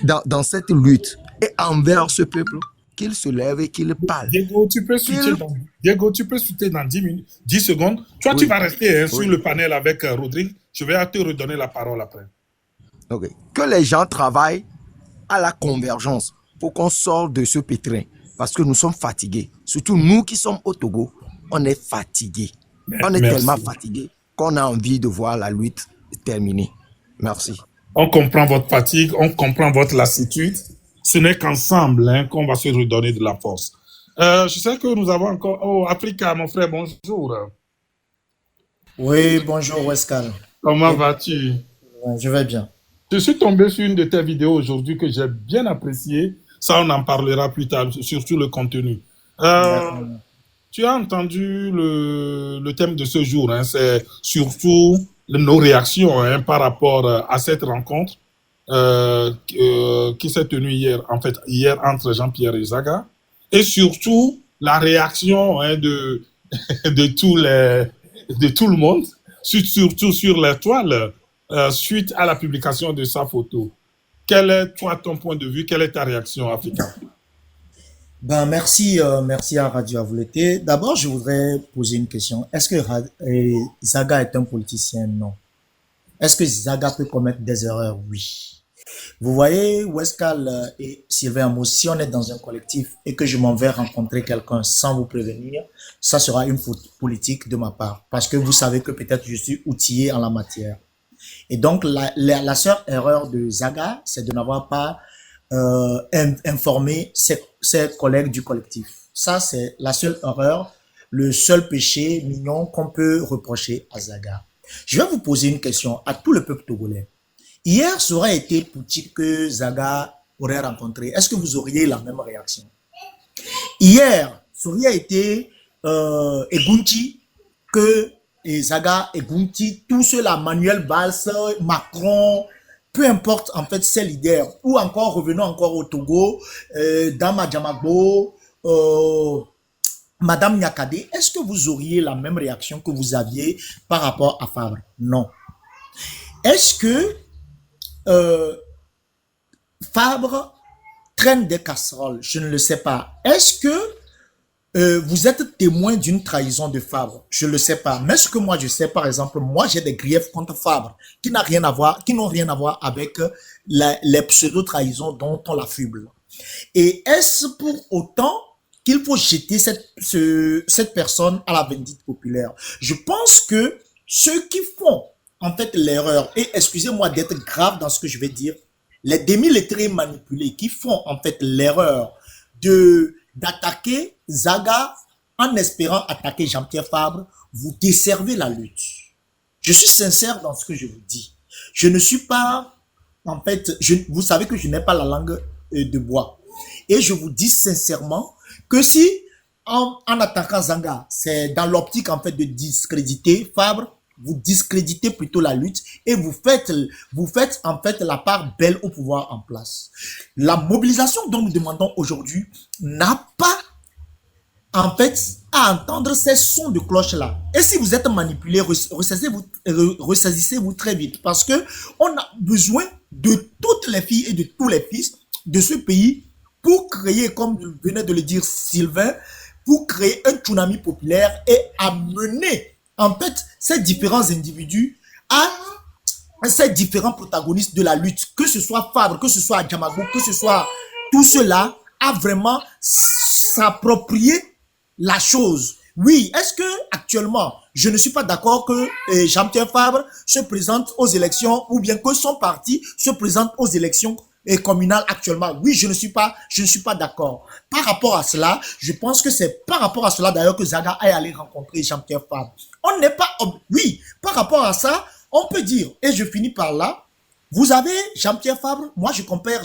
dans cette lutte et envers ce peuple, qu'ils se lèvent et qu'ils parlent. Diego, tu peux switcher dans 10 secondes. Toi, tu vas rester sur le panel avec Rodrigue. Je vais te redonner la parole après. Okay. Que les gens travaillent à la convergence pour qu'on sorte de ce pétrin. Parce que nous sommes fatigués. Surtout nous qui sommes au Togo, on est fatigués. On est tellement fatigués qu'on a envie de voir la lutte terminée. Merci. On comprend votre fatigue, on comprend votre lassitude. Ce n'est qu'ensemble qu'on va se redonner de la force. Je sais que nous avons encore... Oh, Africa, mon frère, bonjour. Oui, bonjour Wescal. Comment vas-tu? Je vais bien. Je suis tombé sur une de tes vidéos aujourd'hui que j'ai bien appréciée. Ça, on en parlera plus tard, surtout le contenu. Tu as entendu le thème de ce jour. C'est surtout nos réactions par rapport à cette rencontre qui s'est tenue hier entre Jean-Pierre et Zaga. Et surtout, la réaction de tout le monde, surtout sur les toiles, suite à la publication de sa photo. Quel est, toi, ton point de vue? Quelle est ta réaction, Africa? Merci à Radio Avouleté. D'abord, je voudrais poser une question. Est-ce que Zaga est un politicien? Non. Est-ce que Zaga peut commettre des erreurs? Oui. Vous voyez, Wescal et Sylvain Amos, si on est dans un collectif et que je m'en vais rencontrer quelqu'un sans vous prévenir, ça sera une faute politique de ma part. Parce que vous savez que peut-être je suis outillé en la matière. Et donc, la seule erreur de Zaga, c'est de n'avoir pas informé ses collègues du collectif. Ça, c'est la seule erreur, le seul péché mignon qu'on peut reprocher à Zaga. Je vais vous poser une question à tout le peuple togolais. Hier, ça aurait été Poutine que Zaga aurait rencontré. Est-ce que vous auriez la même réaction? Hier, ça aurait été Egunti que Zaga, Egunti, tous ceux-là, Manuel Valls, Macron, peu importe en fait ces leaders, ou encore revenons encore au Togo, Dama Djamagbo, Madame Nyakade, est-ce que vous auriez la même réaction que vous aviez par rapport à Fabre? Non. Est-ce que Fabre traîne des casseroles? Je ne le sais pas. Est-ce que vous êtes témoin d'une trahison de Fabre? Je ne le sais pas. Mais ce que moi je sais, par exemple, moi j'ai des griefs contre Fabre qui n'ont rien à voir avec les pseudo-trahisons dont on l'affuble. Et est-ce pour autant qu'il faut jeter cette personne à la vindicte populaire? Je pense que ceux qui font en fait l'erreur, et excusez-moi d'être grave dans ce que je vais dire, les demi-lettrés manipulés qui font en fait l'erreur d'attaquer Zaga en espérant attaquer Jean-Pierre Fabre, vous desservez la lutte. Je suis sincère dans ce que je vous dis. Je ne suis pas, en fait, vous savez que je n'ai pas la langue de bois. Et je vous dis sincèrement que si, en attaquant Zaga, c'est dans l'optique en fait de discréditer Fabre, vous discréditez plutôt la lutte et vous faites en fait la part belle au pouvoir en place. La mobilisation dont nous demandons aujourd'hui n'a pas en fait à entendre ces sons de cloche-là. Et si vous êtes manipulé, ressaisissez-vous très vite parce que on a besoin de toutes les filles et de tous les fils de ce pays pour créer, comme venait de le dire Sylvain, pour créer un tsunami populaire et amener en fait ces différents individus à ces différents protagonistes de la lutte, que ce soit Fabre, que ce soit Adjamago, que ce soit tout cela, à vraiment s'approprier la chose. Oui, est-ce que actuellement, je ne suis pas d'accord que Jean-Pierre Fabre se présente aux élections ou bien que son parti se présente aux élections communales actuellement? Oui, je ne suis pas d'accord. Par rapport à cela, je pense que c'est par rapport à cela d'ailleurs que Zaga est allé rencontrer Jean-Pierre Fabre. On n'est pas, oui, par rapport à ça, on peut dire, et je finis par là, vous avez Jean-Pierre Fabre, moi je compare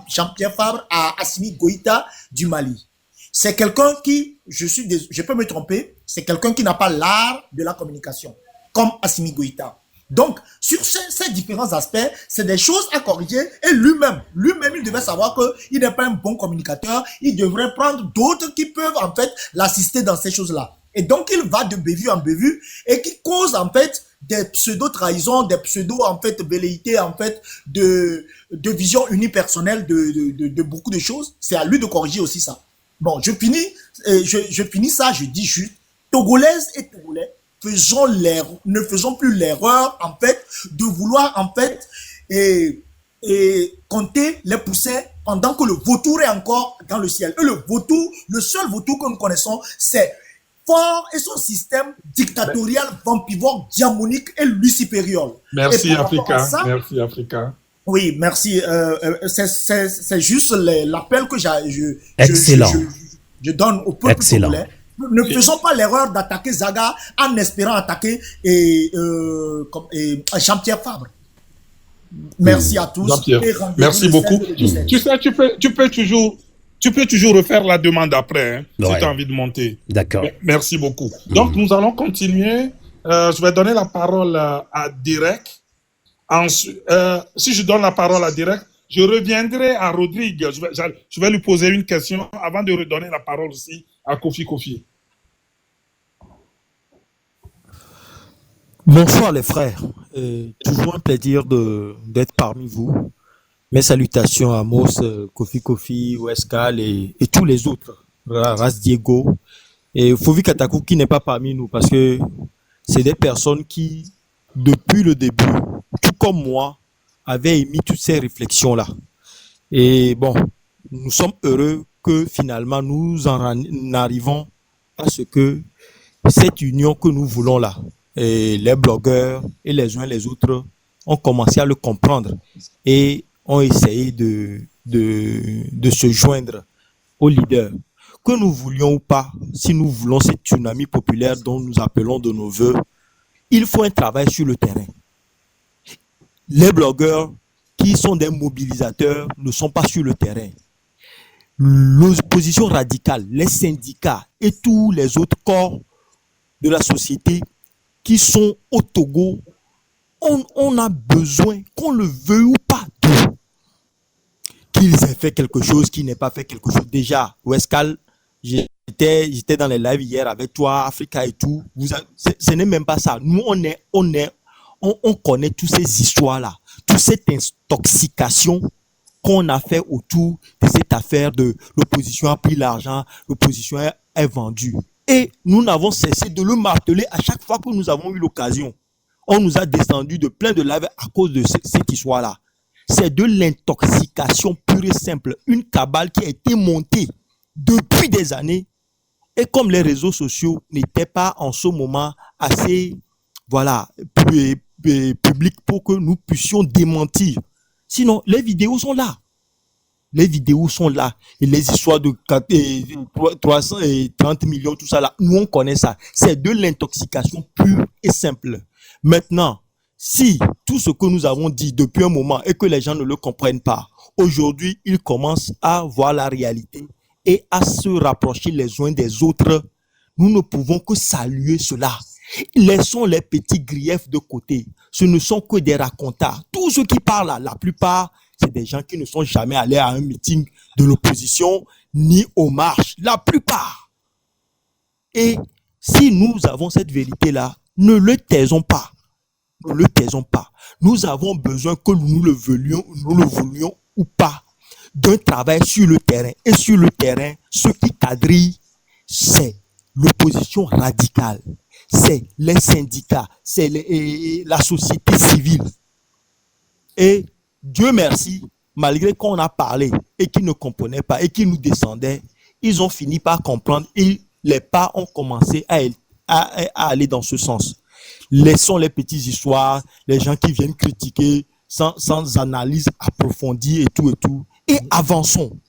Jean-Pierre Fabre à Assimi Goïta du Mali. C'est quelqu'un qui, je peux me tromper, c'est quelqu'un qui n'a pas l'art de la communication, comme Assimi Goïta. Donc, sur ces différents aspects, c'est des choses à corriger et lui-même, il devait savoir qu'il n'est pas un bon communicateur, il devrait prendre d'autres qui peuvent en fait l'assister dans ces choses-là. Et donc, il va de bévue en bévue et qui cause en fait des pseudo-trahisons, des pseudo en fait velléités en fait de vision unipersonnelle de beaucoup de choses. C'est à lui de corriger aussi ça. Bon, je finis ça, je dis juste, Togolaises et Togolais, ne faisons plus l'erreur, en fait, de vouloir, en fait, compter les poussins pendant que le vautour est encore dans le ciel. Et le seul vautour que nous connaissons, c'est Fort et son système dictatorial, vampivore, diamonique et lucifériol. Merci, et Africa. Ça, merci, Africa. Oui, merci. C'est juste l'appel que je donne au peuple togolais. Ne faisons pas l'erreur d'attaquer Zaga en espérant attaquer Jean-Pierre Fabre. Merci à tous. Merci beaucoup. Tu sais, tu peux toujours refaire la demande après, hein, si tu as envie de monter. D'accord. Merci beaucoup. Donc, nous allons continuer. Je vais donner la parole à Derek. Si je donne la parole à Derek, je reviendrai à Rodrigue. Je vais lui poser une question avant de redonner la parole aussi à Kofi. Bonsoir les frères. Toujours un plaisir d'être parmi vous. Mes salutations à Amos, Kofi, Weskal et tous les autres. Ras Diego et Fovi Katakou qui n'est pas parmi nous parce que c'est des personnes qui, depuis le début, tout comme moi, avaient émis toutes ces réflexions-là. Et bon, nous sommes heureux que finalement nous en arrivons à ce que cette union que nous voulons là, et les blogueurs et les uns les autres ont commencé à le comprendre et ont essayé de se joindre aux leaders. Que nous voulions ou pas, si nous voulons cette tsunami populaire dont nous appelons de nos voeux, il faut un travail sur le terrain. Les blogueurs qui sont des mobilisateurs ne sont pas sur le terrain. L'opposition radicale, les syndicats et tous les autres corps de la société qui sont au Togo, on a besoin, qu'on le veuille ou pas, qu'ils aient fait quelque chose, qu'ils n'aient pas fait quelque chose. Déjà, Weskal, j'étais dans les lives hier avec toi, Africa et tout. Ce n'est même pas ça. Nous, on connaît toutes ces histoires-là, toute cette intoxication qu'on a fait autour de cette affaire de l'opposition a pris l'argent, l'opposition est vendue. Et nous n'avons cessé de le marteler à chaque fois que nous avons eu l'occasion. On nous a descendu de plein de lives à cause de cette histoire-là. C'est de l'intoxication pure et simple. Une cabale qui a été montée depuis des années. Et comme les réseaux sociaux n'étaient pas en ce moment assez, publics pour que nous puissions démentir. Sinon, les vidéos sont là. Les vidéos sont là. Et les histoires de 330 millions, tout ça là, nous on connaît ça. C'est de l'intoxication pure et simple. Maintenant, si tout ce que nous avons dit depuis un moment et que les gens ne le comprennent pas, aujourd'hui, ils commencent à voir la réalité et à se rapprocher les uns des autres, nous ne pouvons que saluer cela. Laissons les petits griefs de côté. Ce ne sont que des racontars. Tous ceux qui parlent là, la plupart, c'est des gens qui ne sont jamais allés à un meeting de l'opposition ni aux marches. La plupart. Et si nous avons cette vérité-là, ne le taisons pas. Ne le taisons pas. Nous avons besoin, que nous le voulions ou pas, d'un travail sur le terrain. Et sur le terrain, ce qui quadrille, c'est l'opposition radicale. C'est les syndicats, c'est la société civile. Et Dieu merci, malgré qu'on a parlé et qu'ils ne comprenaient pas et qu'ils nous descendaient, ils ont fini par comprendre et les pas ont commencé à aller dans ce sens. Laissons les petites histoires, les gens qui viennent critiquer sans analyse approfondie et tout. Et avançons,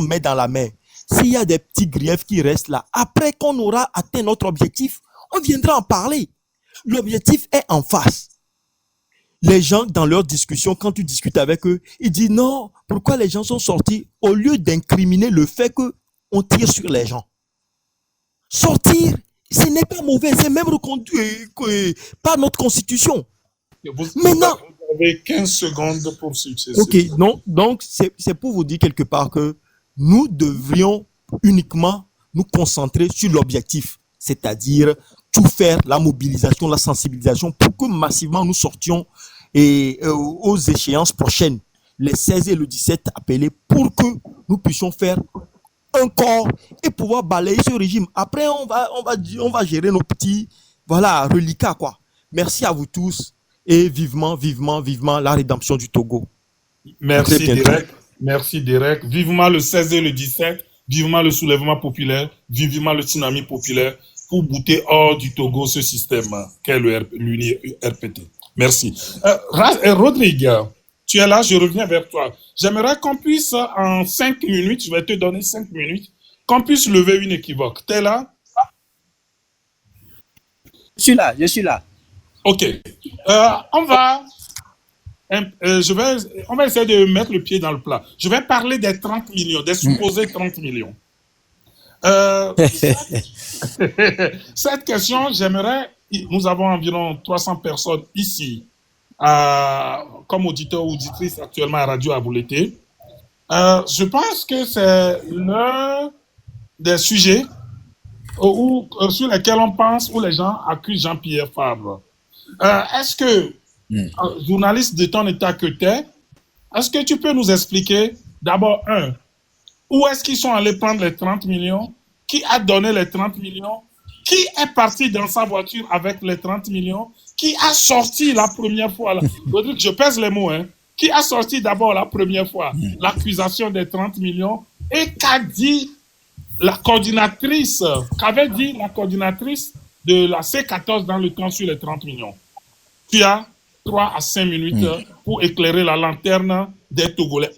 main dans la main. S'il y a des petits griefs qui restent là, après qu'on aura atteint notre objectif, on viendra en parler. L'objectif est en face. Les gens, dans leur discussion, quand tu discutes avec eux, ils disent non, pourquoi les gens sont sortis au lieu d'incriminer le fait qu'on tire sur les gens. Sortir, ce n'est pas mauvais, c'est même reconduit par notre constitution. Maintenant, vous avez 15 secondes pour succès. Ok, non, donc c'est pour vous dire quelque part que nous devrions uniquement nous concentrer sur l'objectif, c'est-à-dire tout faire, la mobilisation, la sensibilisation, pour que massivement nous sortions aux échéances prochaines, les 16 et le 17 appelés, pour que nous puissions faire un corps et pouvoir balayer ce régime. Après, on va gérer nos petits, reliquats, quoi. Merci à vous tous et vivement la rédemption du Togo. Merci Derek. Vivement le 16 et le 17, vivement le soulèvement populaire, vivement le tsunami populaire pour bouter hors du Togo ce système qu'est l'UNI-RPT. Merci. Rodrigue, tu es là, je reviens vers toi. J'aimerais qu'on puisse, en 5 minutes, je vais te donner 5 minutes, qu'on puisse lever une équivoque. Tu es là? Je suis là. Ok. On va essayer de mettre le pied dans le plat. Je vais parler des 30 millions, des supposés 30 millions. Cette question, nous avons environ 300 personnes ici, comme auditeurs ou auditrices actuellement à Radio Aboulété. Je pense que c'est l'un des sujets sur lesquels on pense, où les gens accusent Jean-Pierre Fabre. Est-ce que, journaliste de ton état que tu es, est-ce que tu peux nous expliquer, d'abord, où est-ce qu'ils sont allés prendre les 30 millions? Qui a donné les 30 millions? Qui est parti dans sa voiture avec les 30 millions? Qui a sorti la première fois, je pèse les mots, qui a sorti d'abord la première fois l'accusation des 30 millions et qu'avait dit la coordinatrice de la C14 dans le temps sur les 30 millions? Tu as 3 à 5 minutes pour éclairer la lanterne des Togolais.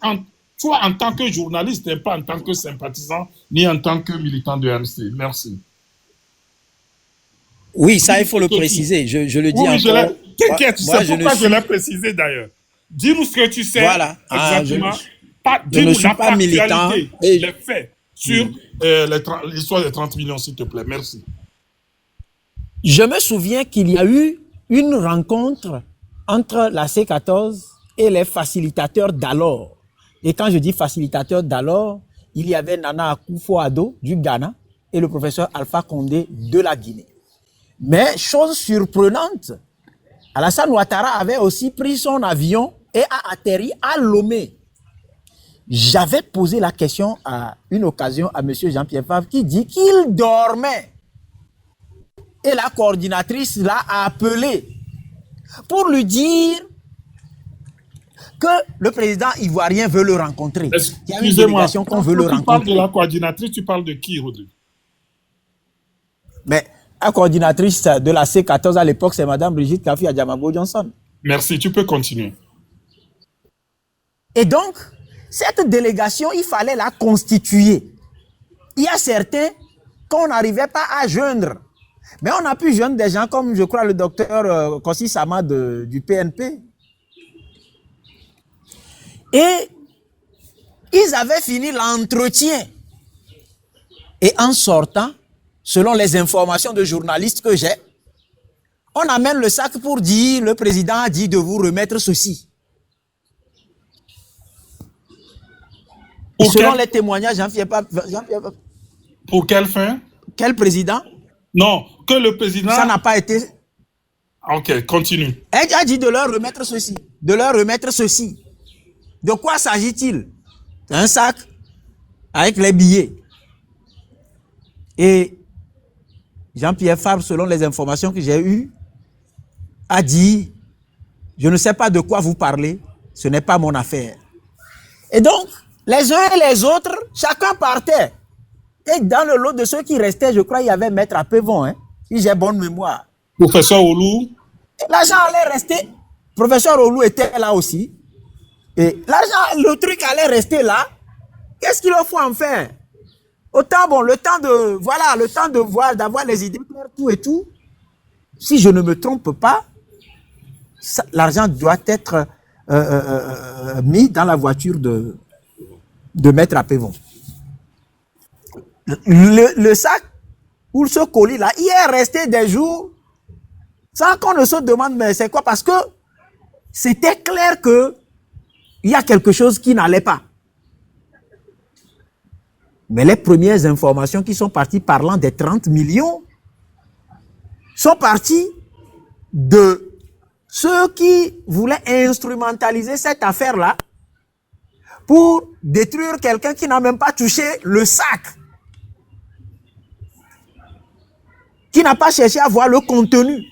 Toi, en tant que journaliste, et pas en tant que sympathisant, ni en tant que militant de RC. Merci. Oui, ça, il faut le préciser. Je le dis encore. T'inquiète, tu sais pourquoi je l'ai précisé d'ailleurs. Dis-nous ce que tu sais exactement. Je ne suis pas militant. Les faits sur l'histoire des 30 millions, s'il te plaît. Merci. Je me souviens qu'il y a eu une rencontre entre la C14 et les facilitateurs d'alors. Et quand je dis facilitateurs d'alors, il y avait Nana Akufo-Addo du Ghana et le professeur Alpha Condé de la Guinée. Mais chose surprenante, Alassane Ouattara avait aussi pris son avion et a atterri à Lomé. J'avais posé la question à une occasion à M. Jean-Pierre Fabre qui dit qu'il dormait. Et la coordinatrice l'a appelé pour lui dire que le président ivoirien veut le rencontrer. Il y a une délégation qu'on veut le rencontrer. Tu parles de la coordinatrice, tu parles de qui, Rodrigue? Mais la coordinatrice de la C14 à l'époque, c'est Mme Brigitte Kafi Adjamabo Johnson. Merci, tu peux continuer. Et donc, cette délégation, il fallait la constituer. Il y a certains qu'on n'arrivait pas à joindre. Mais on a pu joindre des gens comme, je crois, le docteur Kossi Sama du PNP. Et ils avaient fini l'entretien. Et en sortant, selon les informations de journalistes que j'ai, On amène le sac pour dire, le président a dit de vous remettre ceci. Selon les témoignages, pour quelle fin? Quel président? Non, que le président... Ça n'a pas été... Ok, continue. Elle a dit de leur remettre ceci. De leur remettre ceci. De quoi s'agit-il? Un sac avec les billets. Et Jean-Pierre Fabre, selon les informations que j'ai eues, a dit, je ne sais pas de quoi vous parlez, ce n'est pas mon affaire. Et donc, les uns et les autres, chacun partait. Et dans le lot de ceux qui restaient, je crois qu'il y avait Maître Apévon, hein, si j'ai bonne mémoire. Professeur Oulou. L'argent allait rester. Professeur Oulou était là aussi. Et l'argent, le truc allait rester là. Qu'est-ce qu'il faut en faire? Autant, bon, le temps de voir, d'avoir les idées claires, tout et tout. Si je ne me trompe pas, l'argent doit être mis dans la voiture de Maître Apévon. Le sac ou ce colis là, il est resté des jours sans qu'on ne se demande mais c'est quoi, parce que c'était clair que il y a quelque chose qui n'allait pas. Mais les premières informations qui sont parties parlant des 30 millions sont parties de ceux qui voulaient instrumentaliser cette affaire-là pour détruire quelqu'un qui n'a même pas touché le sac, qui n'a pas cherché à voir le contenu.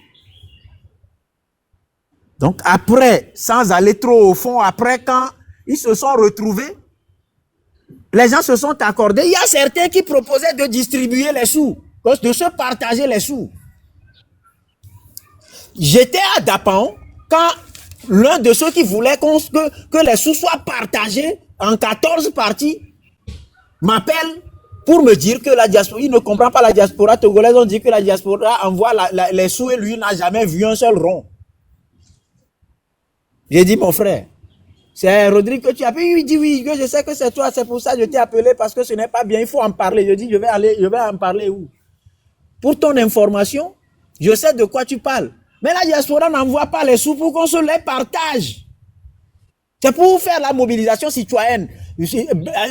Donc après, sans aller trop au fond, après quand ils se sont retrouvés, les gens se sont accordés. Il y a certains qui proposaient de distribuer les sous, de se partager les sous. J'étais à Dapan quand l'un de ceux qui voulaient que les sous soient partagés en 14 parties m'appelle pour me dire que la diaspora, il ne comprend pas la diaspora togolaise, on dit que la diaspora envoie les sous et lui n'a jamais vu un seul rond. J'ai dit, mon frère, c'est Rodrigue que tu appelles. Il dit oui, je sais que c'est toi, c'est pour ça que je t'ai appelé, parce que ce n'est pas bien, il faut en parler. Je dis, je vais en parler où? Pour ton information, je sais de quoi tu parles. Mais la diaspora n'envoie pas les sous pour qu'on se les partage. C'est pour faire la mobilisation citoyenne,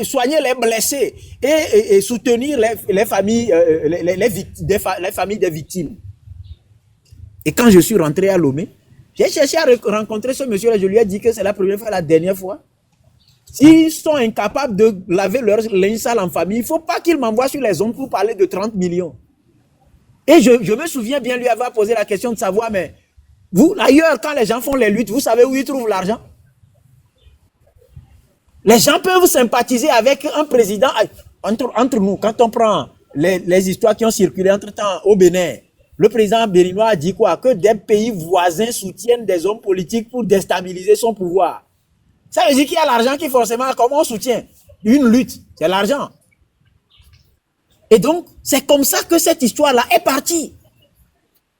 soigner les blessés et soutenir les familles, les familles des victimes. Et quand je suis rentré à Lomé, j'ai cherché à rencontrer ce monsieur-là, je lui ai dit que c'est la première fois, la dernière fois. S'ils sont incapables de laver leur linge sale en famille, il ne faut pas qu'ils m'envoient sur les ondes pour parler de 30 millions. Et je me souviens bien lui avoir posé la question de savoir, mais vous, ailleurs, quand les gens font les luttes, vous savez où ils trouvent l'argent? Les gens peuvent sympathiser avec un président. Entre nous, quand on prend les histoires qui ont circulé entre-temps au Bénin, le président béninois a dit quoi? Que des pays voisins soutiennent des hommes politiques pour déstabiliser son pouvoir. Ça veut dire qu'il y a l'argent qui forcément, comment on soutient une lutte? C'est l'argent. Et donc, c'est comme ça que cette histoire-là est partie.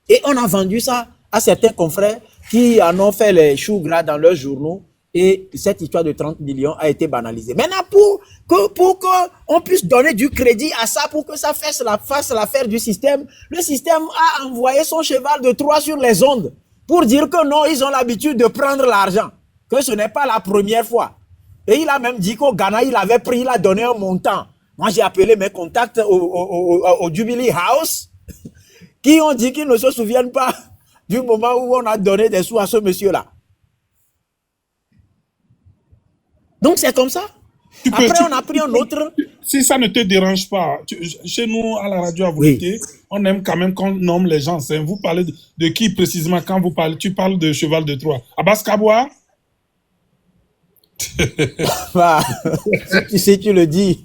Et on a vendu ça à certains confrères qui en ont fait les choux gras dans leurs journaux. Et cette histoire de 30 millions a été banalisée. Maintenant, pour qu'on puisse donner du crédit à ça, pour que ça fasse l'affaire du système, le système a envoyé son cheval de Troie sur les ondes pour dire que non, ils ont l'habitude de prendre l'argent, que ce n'est pas la première fois. Et il a même dit qu'au Ghana, il avait pris, il a donné un montant. Moi, j'ai appelé mes contacts au Jubilee House qui ont dit qu'ils ne se souviennent pas du moment où on a donné des sous à ce monsieur-là. Donc, c'est comme ça. Après, on a pris un autre... Si ça ne te dérange pas, chez nous, à la radio à Volonté, oui, on aime quand même qu'on nomme les gens. Vous parlez de qui précisément quand vous parlez? Tu parles de cheval de Troie. Abbas Kaboua? Bah, si tu le dis.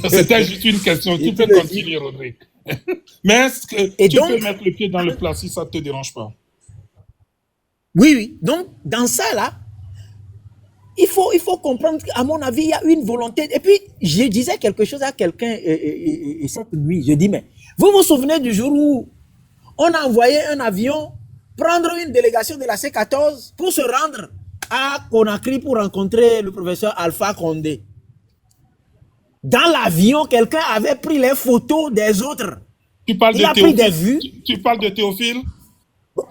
C'était juste une question. Tu peux continuer, Rodrigue. Mais est-ce que tu peux mettre le pied dans le plat si ça ne te dérange pas? Oui, oui. Donc, dans ça, là, il faut comprendre qu'à mon avis, il y a une volonté. Et puis, je disais quelque chose à quelqu'un cette nuit. Je dis, mais vous vous souvenez du jour où on a envoyé un avion prendre une délégation de la C14 pour se rendre à Conakry pour rencontrer le professeur Alpha Condé. Dans l'avion, quelqu'un avait pris les photos des autres. Tu parles Il a pris des vues. Tu parles de Théophile?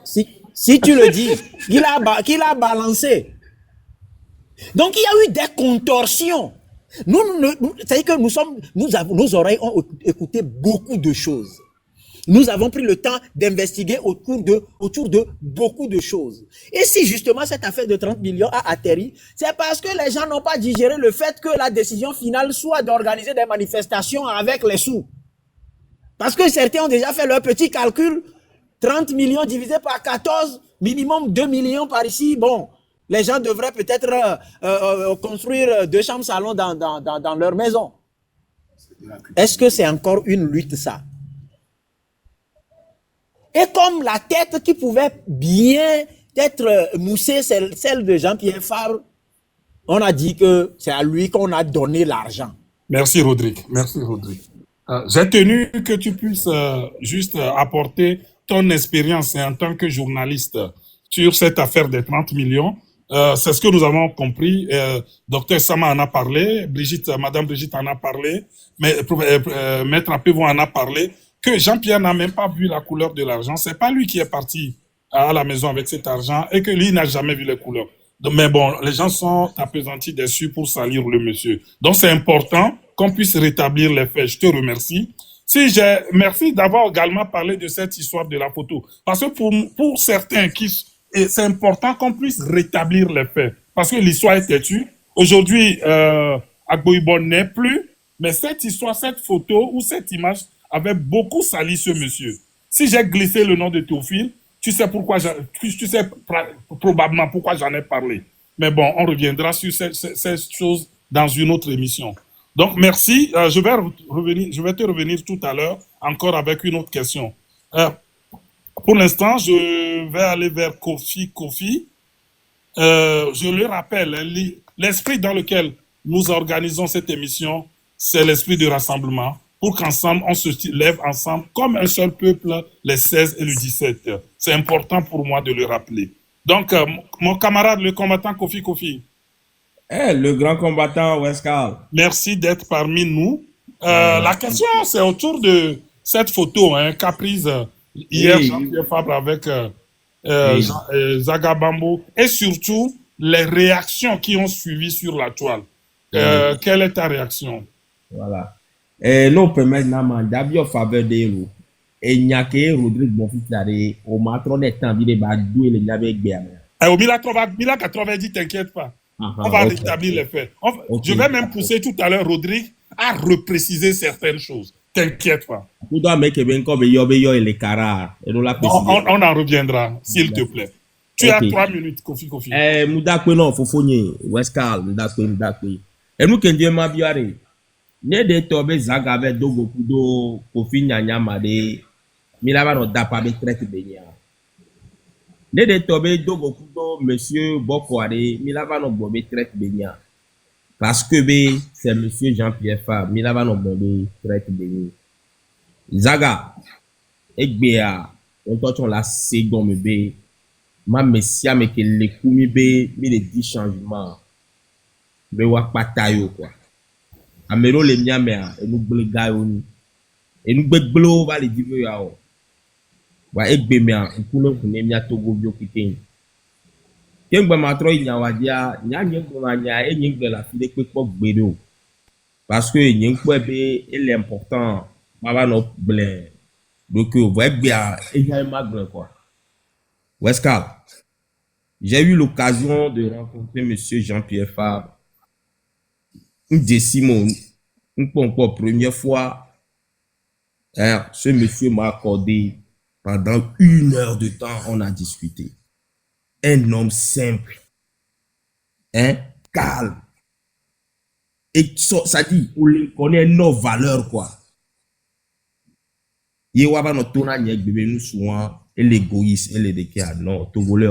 Si tu le dis, qu'il a balancé. Donc, il y a eu des contorsions. C'est-à-dire que nos oreilles ont écouté beaucoup de choses. Nous avons pris le temps d'investiguer autour de beaucoup de choses. Et si justement cette affaire de 30 millions a atterri, c'est parce que les gens n'ont pas digéré le fait que la décision finale soit d'organiser des manifestations avec les sous. Parce que certains ont déjà fait leur petit calcul. 30 millions divisé par 14, minimum 2 millions par ici. Bon, les gens devraient peut-être construire 2 chambres salon dans leur maison. Est-ce que c'est encore une lutte, ça? Et comme la tête qui pouvait bien être moussée, celle de Jean-Pierre Fabre, on a dit que c'est à lui qu'on a donné l'argent. Merci, Rodrigue. Merci, Rodrigue. J'ai tenu que tu puisses juste apporter ton expérience en tant que journaliste sur cette affaire des 30 millions. C'est ce que nous avons compris. Docteur Sama en a parlé, Madame Brigitte en a parlé, mais Maître Apévon en a parlé, que Jean-Pierre n'a même pas vu la couleur de l'argent. C'est pas lui qui est parti à la maison avec cet argent et que lui n'a jamais vu les couleurs. Mais bon, les gens sont appesantis dessus pour salir le monsieur. Donc c'est important qu'on puisse rétablir les faits. Je te remercie. Merci d'avoir également parlé de cette histoire de la photo. Parce que pour certains c'est important qu'on puisse rétablir les faits. Parce que l'histoire est têtue. Aujourd'hui, Agboibon n'est plus. Mais cette histoire, cette photo ou cette image avait beaucoup sali ce monsieur. Si j'ai glissé le nom de Théophile, tu sais probablement pourquoi j'en ai parlé. Mais bon, on reviendra sur ces choses dans une autre émission. Donc, merci. Je vais te revenir tout à l'heure encore avec une autre question. Pour l'instant, je vais aller vers Kofi. Je le rappelle, l'esprit dans lequel nous organisons cette émission, c'est l'esprit de rassemblement pour qu'ensemble, on se lève ensemble comme un seul peuple les 16 et le 17. C'est important pour moi de le rappeler. Donc, mon camarade, le combattant Kofi. Le grand combattant Westcal. Merci d'être parmi nous. La question, c'est autour de cette photo qu'a prise hier Jean-Pierre Fabre avec Zaga Bambo et surtout les réactions qui ont suivi sur la toile. Quelle est ta réaction? Voilà. Nous permettons d'abord faveur de l'eau. Et n'y a que Rodrigue Bonfitare au matron des temps de Badou et les avec Béamé. Au Mila 90, t'inquiète pas. On va rétablir les faits. Je vais même pousser tout à l'heure Rodrigue à repréciser certaines choses. T'inquiète pas. On en reviendra, s'il te plaît. Tu as 3 minutes, Kofi. Moudakwe non, Fofonye, Westcal, Moudakwe. Et nous, qui Dieu m'a biaré. Ne de tobe Zaga avec Dogo Kudo, Kofi Nyanya Made, Milava no Dapa be traite Benya. Ne de tobe Dogo Kudo, Monsieur Bokwade, Milava no Bobe traite Benya. Parce que c'est Monsieur Jean-Pierre Fabre, Milava no Bobe traite Benya. Zaga, Ekbea, on touche la seconde be, ma messia me que le koumi be, mi les 10 changements. Be wak patayo quoi. Amero le miamea, et nous blé gaïoni. Et nous blé va les dire yao. Wa ekbe mea, mpouno kune mia togo bio kiten. Kengbe matro nyawadia, nya nyengbe la fide kwe pok bedo. Parce que nyengbe be, il est important. Baba no blé. Donc, vous voyez bien, il y a un magle quoi. Westcal, j'ai eu l'occasion de rencontrer Monsieur Jean-Pierre Fabre. Une décimone, une première fois, ce monsieur m'a accordé pendant 1 heure de temps, on a discuté. Un homme simple, calme. Et ça dit, on connaît nos valeurs, quoi. Il y a nous souvent, et l'égoïsme, et les décas, non, Togolais,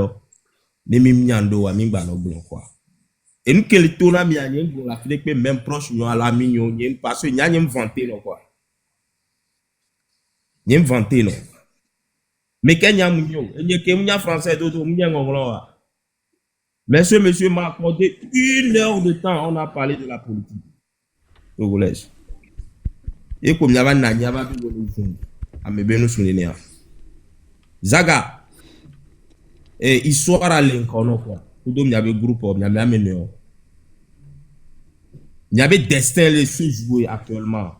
ne m'imiando, amimba, no blanc, quoi. Et nous, que le tournant, la fille même proche, nous, à la mignon, parce que nous avons vanté, non, quoi. Nous avons vanté, non. Mais quand nous avons mignon, nous avons français, d'autres, nous avons mais ce monsieur m'a accordé 1 heure de temps, on a parlé de la politique. Togolais. Et comme il y avait un Zaga, Et histoire à l'incarno quoi. Tout le monde y avait groupe, il y avait amené. Il y avait destin les sous jouer actuellement.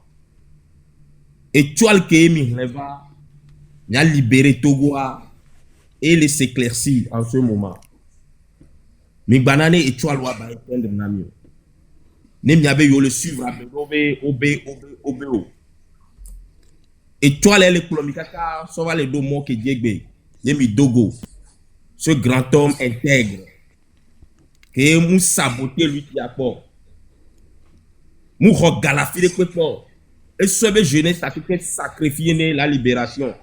Et tu as le Kémi, il y a libéré Togo et les s'éclaircir en ce moment. Mais banane et tu as le droit de Namio. Nem y avait eu le suivre à OBO. Et tu as les Kolomikaka, ça va les deux mots qui disent Yemi Dogo, ce grand homme intègre, qui est mou saboté lui qui a peur. Mou regalafie les quoi. Et ce jeunesse a fait sacrifier la libération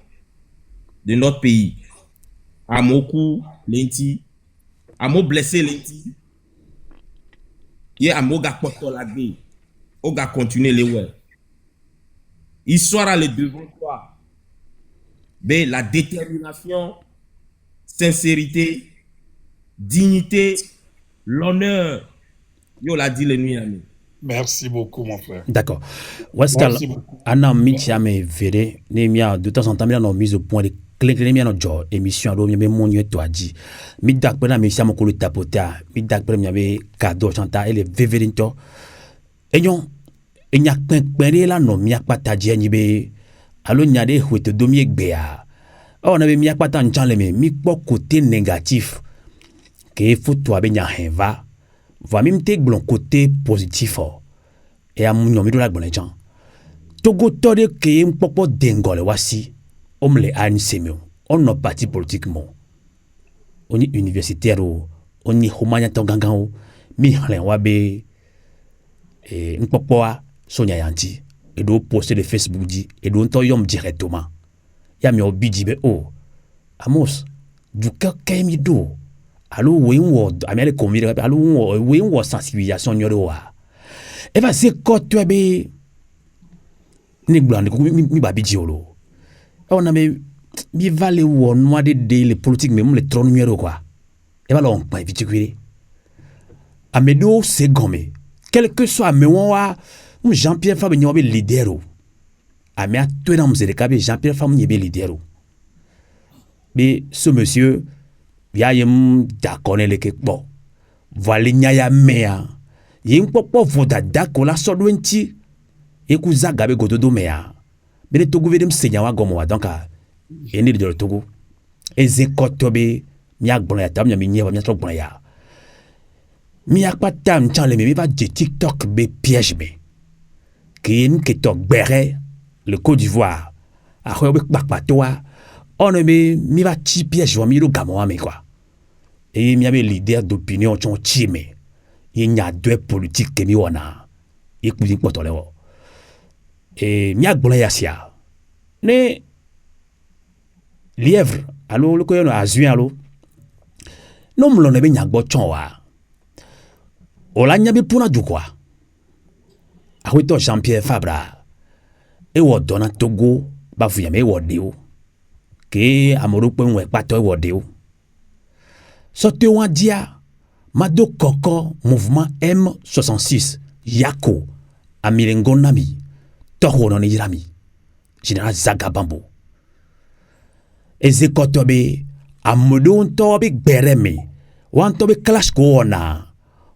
de notre pays. À mon coup, lenti, à mon blessé lenti, et à mon gars porte la vie, au gars continuer les ouais. Histoire à le devant toi, mais la détermination, sincérité, dignité, l'honneur, yo l'a dit les nuits amis. Merci beaucoup, mon frère. D'accord. Wescal, Merci beaucoup. Anna Michiame Vere, Nemia, de temps en temps, nous mise au point de clé Nemia no job, émission à l'eau, mais mon yeux toi dit. Midak Pena, mais ça m'a collé tapota, Midak Pena, mais cadeau chanta, et les vévérinto. Et non, et n'y a qu'un péré là, non, mia pas ta djeni be, allo n'y a des huit domier béa. On avait mia pas tant de mais mi côté négatif, que faut toi ben y'a va. Va même te glon côté positif et à mon de la bonne gens Togo tode que un popo dengole wasi on le a semio on no parti politiquement on est universitaire on est homanya tongangan mi hlen wabe et un popo sonya yanti et do poster le Facebook dit et do to yom directement ya mi obiji be Amos du ka mi do allo oui on amele convire allo oui on sensibilisation nyoro wa e va se koto be ni blande ko mi ba bidiolo on a mi vale wo noa de les politiques même les trônes numéro quoi e va long pas vitikiri amedo se gomé quel que soit me wa Jean-Pierre Fabre nyobe leader a me a tout dans mzere kabe Jean-Pierre Fabre nyobe leader mais ce monsieur ya yem d'accord le ke bon voilà nyaya mea yim popo voda d'accord la sodwenti e ku zagabe gododo mea bele Togo vedem senya wa gomo wa donc eni de Togo ezekotobe miak bon ya tam mi nyewa mi trop bon ya miak patam chale me va de TikTok be piège me kin ke tok bere le Côte d'Ivoire a khobe bakpatoa on me mi va ti piège wa mi do gamo wa me quoi. Et il y avait leader d'opinion qui ont timé. Il y a deux politiques qui ont été écoutez pour toi. Et il y a bon yasia. Ne lièvre, allo le koyo azuin allo. Non me l'on bien gbo chonwa. Ola nyabe puna du quoi. A wito Jean-Pierre Fabra. E wo dona Togo ba fuyame wo deo. Ke amoro pe nwe pato wo deo. Sote wan dia, Mado Koko, mouvement M66, Yako, Amilengo Nami, Toro non Irami, Général Zagabambo. Ezekotobe, Amodo Ntobe Bereme, Wantobe Clash Koona,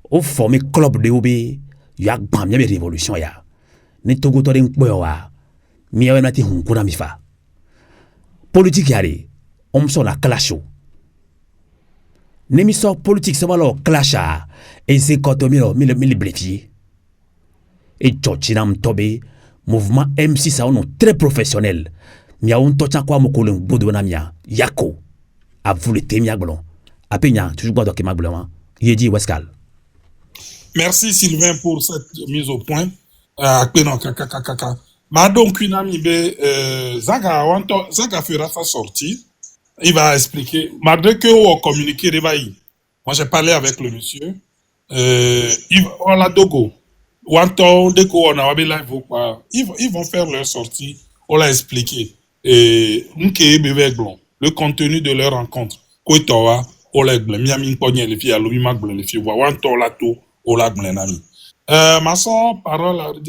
au formé club de Obe, Yak Bam Yabe Révolution ya. Ne Togo Toren Kwewa, Miawe Nati Hunkuna Mifa. Politique yare, Omson la Clasho. N'émission politique ça va leur clasha et c'est quand on mille bléfier et tchinam tobe mouvement M6 ça on très professionnel mia on tocha quoi mo kolon bodo na mia yako a voulu temia blon a penya toujours bodo ke maglon yedi Wescal. Merci Sylvain pour cette mise au point. Ma donc une amie Zaga fera sa sortie. Il va expliquer. Malgré que on communiqué, moi j'ai parlé avec le monsieur. On l'a dogo. Ils vont faire leur sortie. On l'a expliqué. Et le contenu de leur rencontre. Ma soeur parole.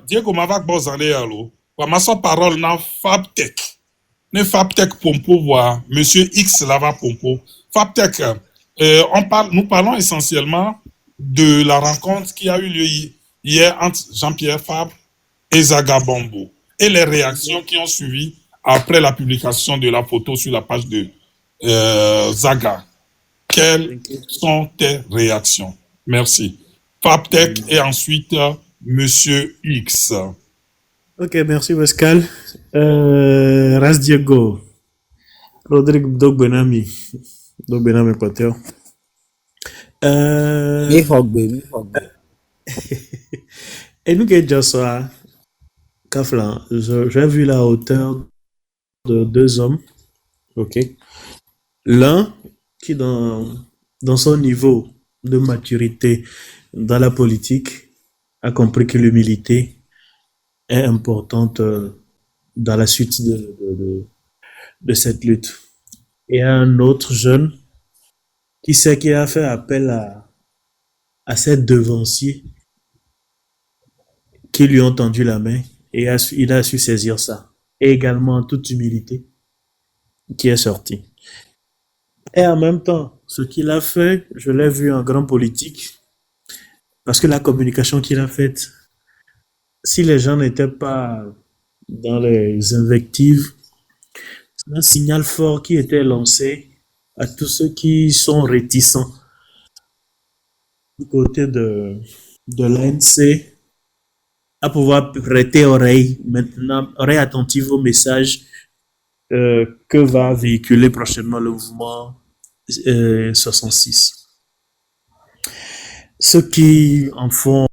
Diego Mavak Bozale allo. Ma soeur parole na Fabtech. ne Faptek Pompo voit Monsieur X Lava Pompo. Faptek, nous parlons essentiellement de la rencontre qui a eu lieu hier entre Jean-Pierre Fabre et Zaga Bombo et les réactions qui ont suivi après la publication de la photo sur la page de Zaga. Quelles sont tes réactions? Merci. Faptek et ensuite Monsieur X. Ok, merci Pascal. Ras Diego, Rodrigue Dogbenami Équateur. Et nous qui déjà ça, Kafla, j'ai vu la hauteur de deux hommes, ok. L'un qui dans son niveau de maturité dans la politique a compris que l'humilité est importante dans la suite de cette lutte. Et un autre jeune qui sait qu'il a fait appel à ses devanciers qui lui ont tendu la main et il a su saisir ça. Et également en toute humilité qui est sorti. Et en même temps, ce qu'il a fait, je l'ai vu en grand politique, parce que la communication qu'il a faite, si les gens n'étaient pas dans les invectives, c'est un signal fort qui était lancé à tous ceux qui sont réticents du côté de l'ANC à pouvoir prêter oreille attentive au message que va véhiculer prochainement le mouvement 66. Ceux qui en font